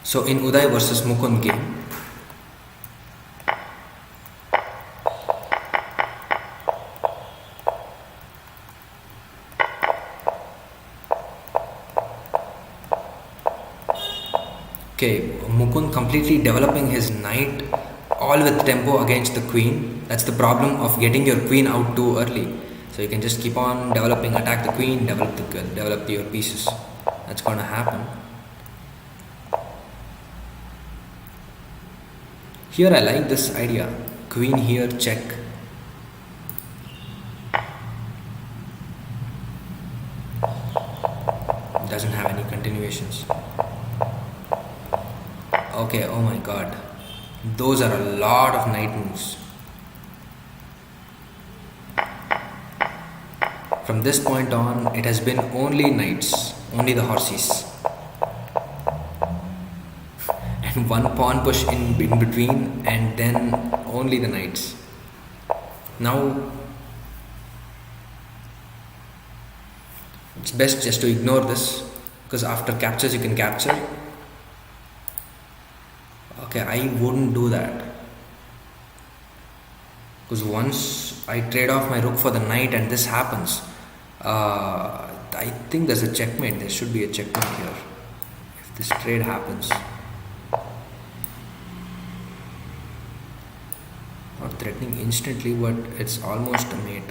So in Uday versus Mukund game, okay, Mukund completely developing his knight all with tempo against the queen. That's the problem of getting your queen out too early. So you can just keep on developing, attack the queen, develop your pieces. That's gonna happen. Here I like this idea. Queen here, check. Doesn't have any continuations. Okay, oh my god. Those are a lot of knight moves. From this point on, it has been only knights, only the horses. And one pawn push in between, and then only the knights. Now, it's best just to ignore this, because after captures you can capture. Okay, I wouldn't do that. Because once I trade off my rook for the knight and this happens, I think there's a checkmate. There should be a checkmate here. If this trade happens. Not threatening instantly, but it's almost a mate.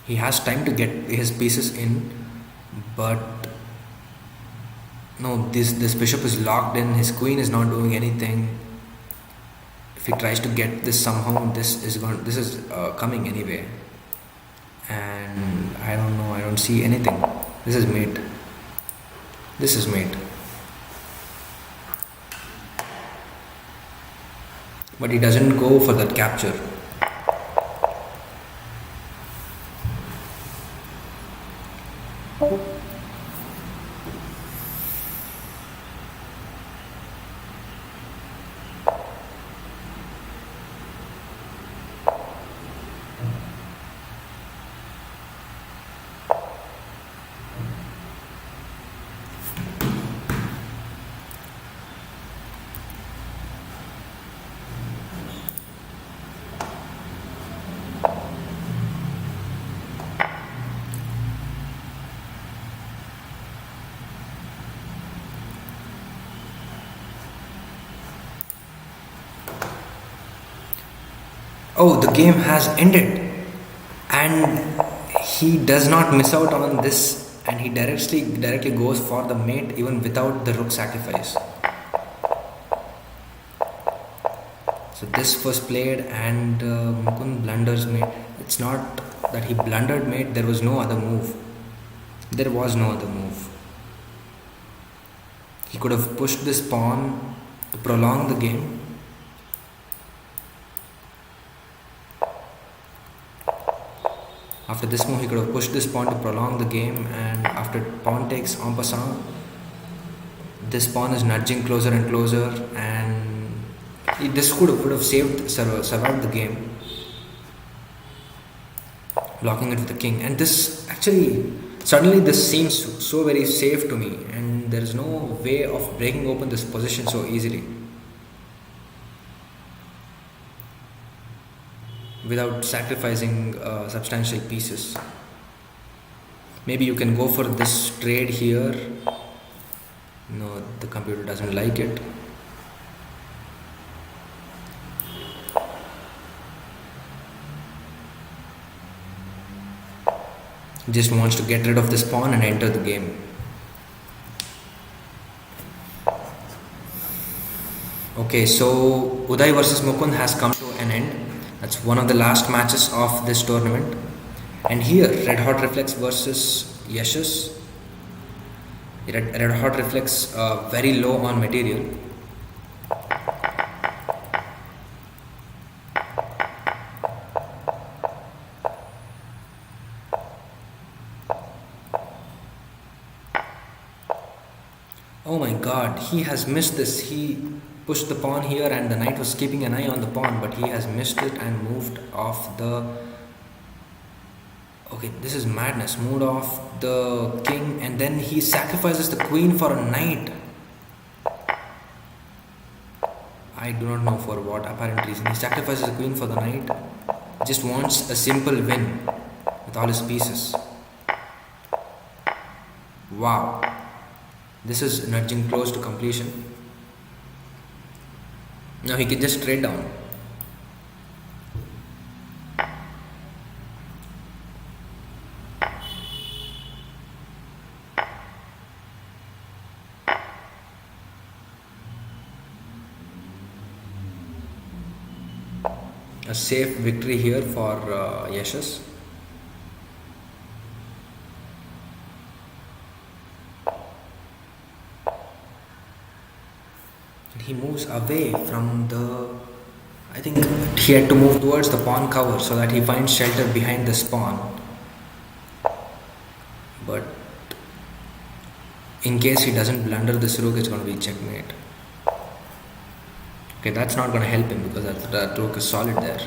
He has time to get his pieces in, but no, this bishop is locked in. His queen is not doing anything. If he tries to get this somehow, this is coming anyway. And I don't know. I don't see anything. This is mate. This is mate. But he doesn't go for that capture. Oh, the game has ended, and he does not miss out on this, and he directly goes for the mate even without the rook sacrifice. So this was played, and Mukund blunders mate. It's not that he blundered mate. There was no other move. There was no other move. He could have pushed this pawn to prolong the game. After this move, he could have pushed this pawn to prolong the game, and after pawn takes en passant, this pawn is nudging closer and closer, and this could have survived the game, blocking it with the king. And this actually, suddenly this seems so very safe to me, and there is no way of breaking open this position so easily without sacrificing substantial pieces. Maybe you can go for this trade here. No, the computer doesn't like it. He just wants to get rid of this pawn and enter the game. Okay, so Uday versus Mukund has come to an end. That's one of the last matches of this tournament. And here, Red Hot Reflex versus Yashas. Red Hot Reflex very low on material. Oh my god, he has missed this. He pushed the pawn here and the knight was keeping an eye on the pawn, but he has missed it and moved off the... Okay, this is madness. Moved off the king and then he sacrifices the queen for a knight. I do not know for what apparent reason. He sacrifices the queen for the knight. Just wants a simple win with all his pieces. Wow. This is nudging close to completion. Now he can just trade down. A safe victory here for Yashas. He moves away from the... I think he had to move towards the pawn cover so that he finds shelter behind this pawn. But in case he doesn't blunder this rook, it's going to be checkmate. Okay, that's not going to help him because that rook is solid there.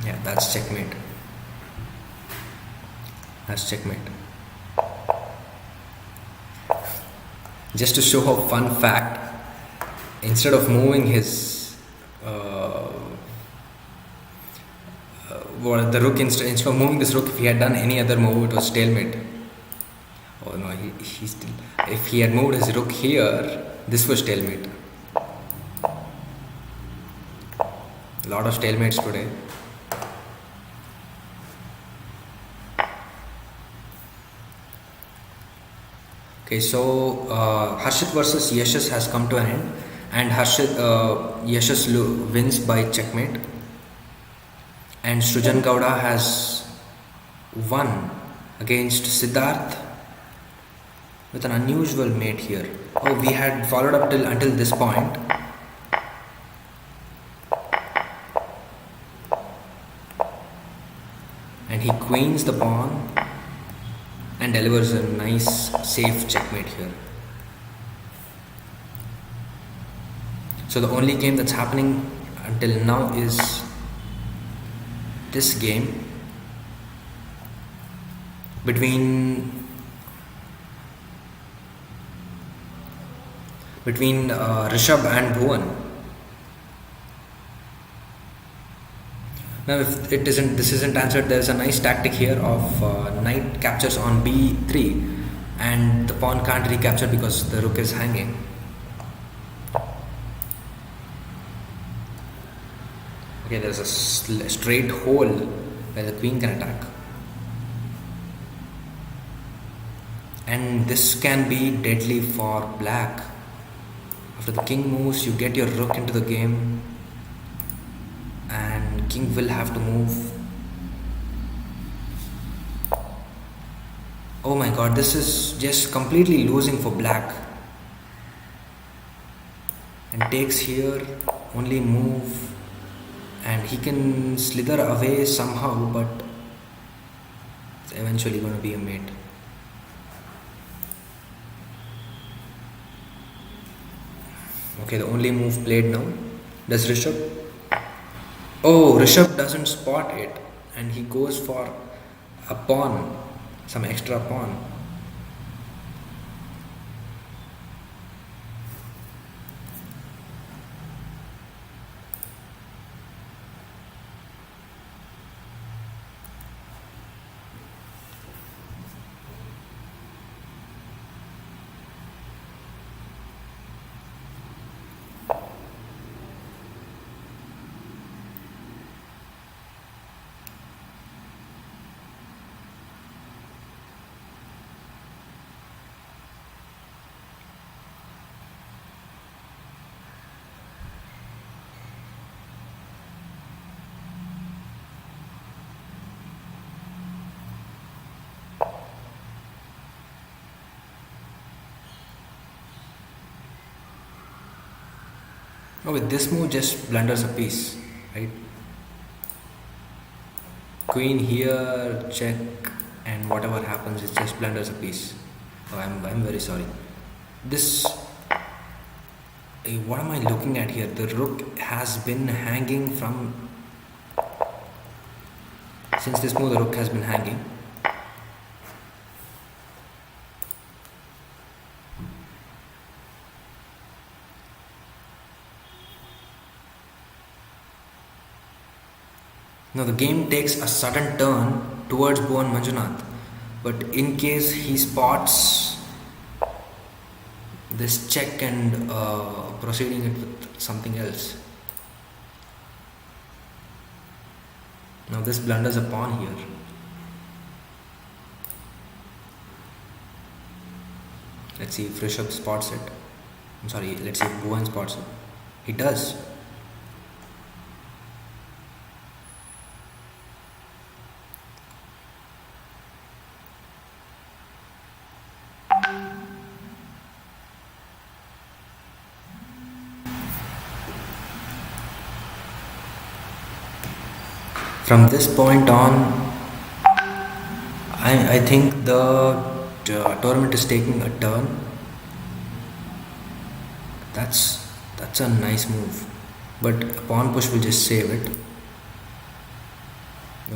Yeah, that's checkmate. That's checkmate. Just to show a fun fact, instead of moving his the rook, instead of moving this rook, if he had done any other move, it was stalemate. Oh no, he still... If he had moved his rook here, this was stalemate. A lot of stalemates today. Okay, so Harshit versus Yashas has come to an end, and Yashas wins by checkmate, and Srujan Gowda has won against Siddharth with an unusual mate here. Oh, we had followed up until this point. And he queens the pawn and delivers a nice safe checkmate here. So the only game that's happening until now is this game between Rishabh and Bhuvan. Now, if this isn't answered, there's a nice tactic here of knight captures on b3, and the pawn can't recapture because the rook is hanging. Okay, there's a straight hole where the queen can attack, and this can be deadly for black. After the king moves, you get your rook into the game, and king will have to move. Oh my god, this is just completely losing for black. And takes here, only move, and he can slither away somehow, but it's eventually going to be a mate. Okay, the only move played now. Does Rishabh? Oh, Rishabh doesn't spot it, and he goes for a pawn, some extra pawn. No, with this move just blunders a piece, right? Queen here, check, and whatever happens, it just blunders a piece. Oh, I'm very sorry. This, what am I looking at here? The rook has been hanging from, since this move, the rook has been hanging. Now the game takes a sudden turn towards Bhuvan Manjunath, but in case he spots this check and proceeding it with something else. Now this blunders a pawn here. Let's see if Rishabh spots it. I'm sorry, let's see if Bhuvan spots it. He does. From this point on, I think the tournament is taking a turn. That's a nice move, but a pawn push will just save it.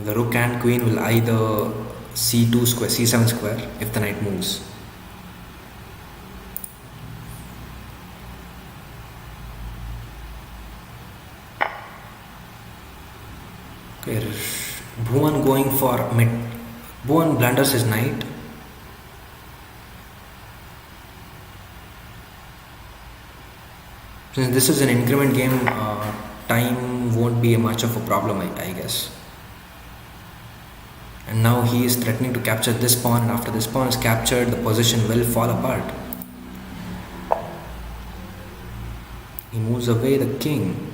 The rook and queen will either c2 square, c7 square if the knight moves. Okay, Bhuvan going for mid. Bhuvan blunders his knight. Since this is an increment game, time won't be much of a problem, I guess. And now he is threatening to capture this pawn, and after this pawn is captured, the position will fall apart. He moves away the king.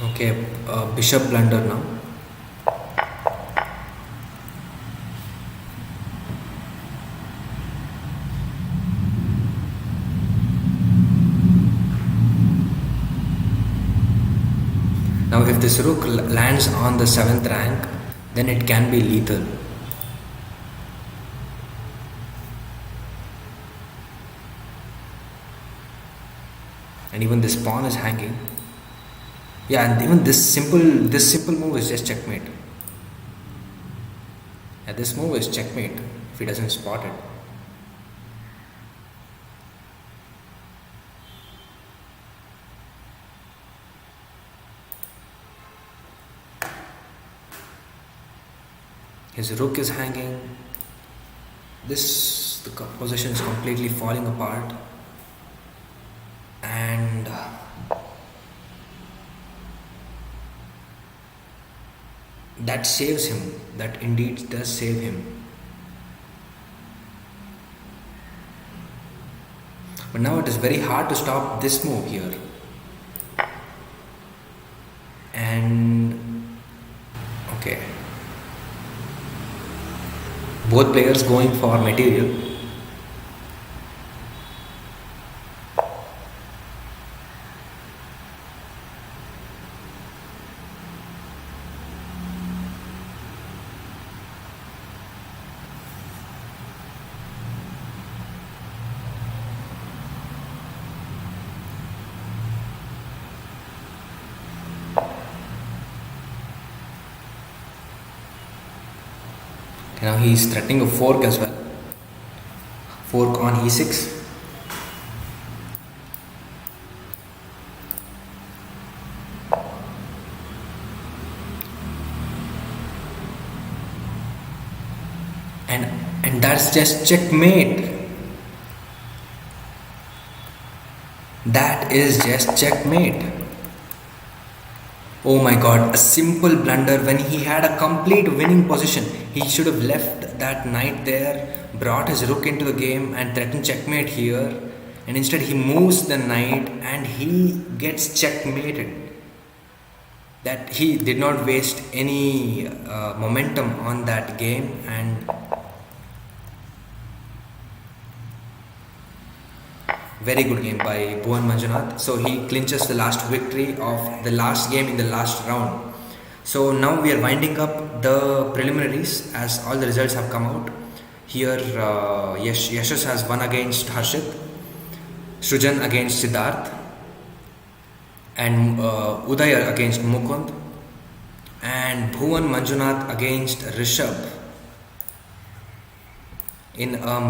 Okay, bishop blunder now. Now if this rook lands on the 7th rank, then it can be lethal. And even this pawn is hanging. Yeah, and even this simple move is just checkmate. Yeah, this move is checkmate if he doesn't spot it. His rook is hanging. The position is completely falling apart. And that saves him. That indeed does save him. But now it is very hard to stop this move here. And okay, both players going for material. Now he's threatening a fork as well. Fork on e6. And and that's just checkmate. That is just checkmate. Oh my god, a simple blunder when he had a complete winning position. He should have left that knight there, brought his rook into the game and threatened checkmate here. And instead he moves the knight and he gets checkmated. That he did not waste any momentum on that game, and very good game by Bhuvan Manjunath. So he clinches the last victory of the last game in the last round. So now we are winding up the preliminaries as all the results have come out. Here Yashas has won against Harshit, Srujan against Siddharth, and Uday against Mukund, and Bhuvan Manjunath against Rishabh. In a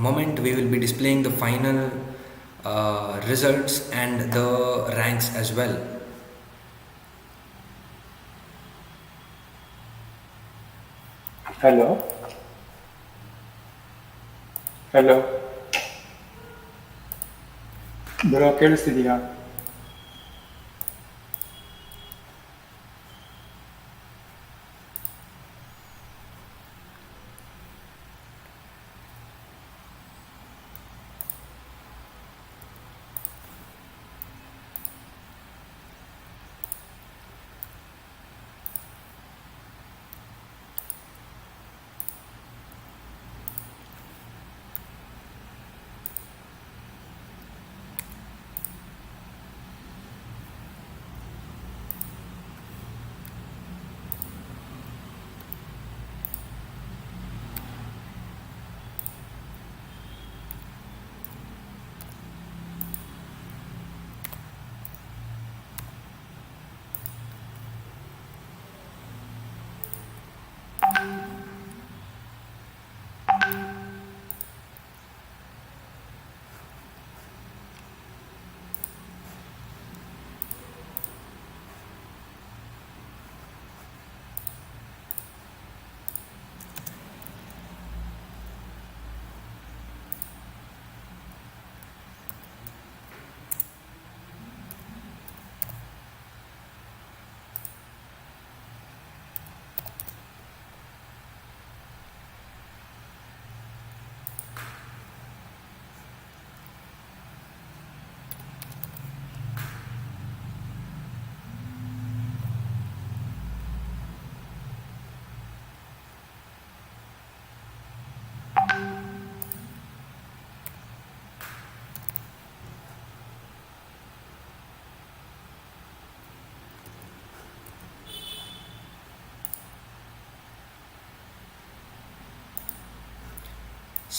moment we will be displaying the final results and the ranks as well. Hello hello bro, ಕೇಳಿಸ್ತಿದೀಯಾ?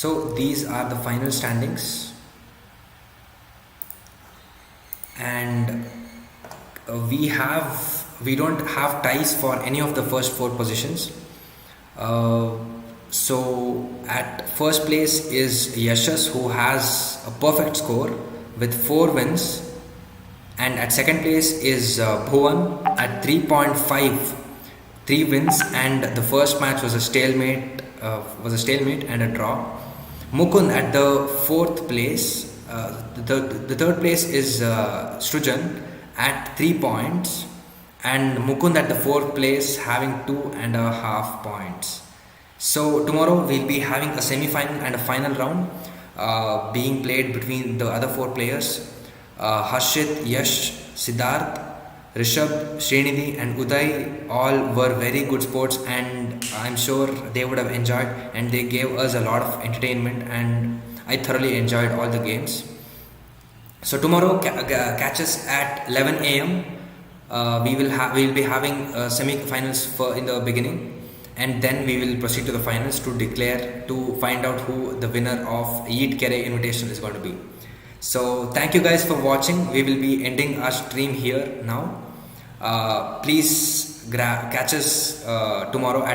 So these are the final standings, and we don't have ties for any of the first four positions. So at first place is Yashas, who has a perfect score with 4 wins, and at second place is Bhuvan at 3.5, 3 wins, and the first match was a stalemate and a draw. Mukund at the fourth place. The third place is Srujan at 3 points, and Mukund at the fourth place having 2.5 points. So tomorrow we'll be having a semi-final and a final round being played between the other 4 players, Harshit, Yash, Siddharth, Rishabh, Srinidhi, and Uday all were very good sports, and I'm sure they would have enjoyed, and they gave us a lot of entertainment, and I thoroughly enjoyed all the games. So tomorrow, catch us at 11 a.m. We will be having semi-finals for in the beginning, and then we will proceed to the finals to find out who the winner of Yeetkere Invitational is going to be. So thank you guys for watching. We will be ending our stream here now. Please catch us tomorrow at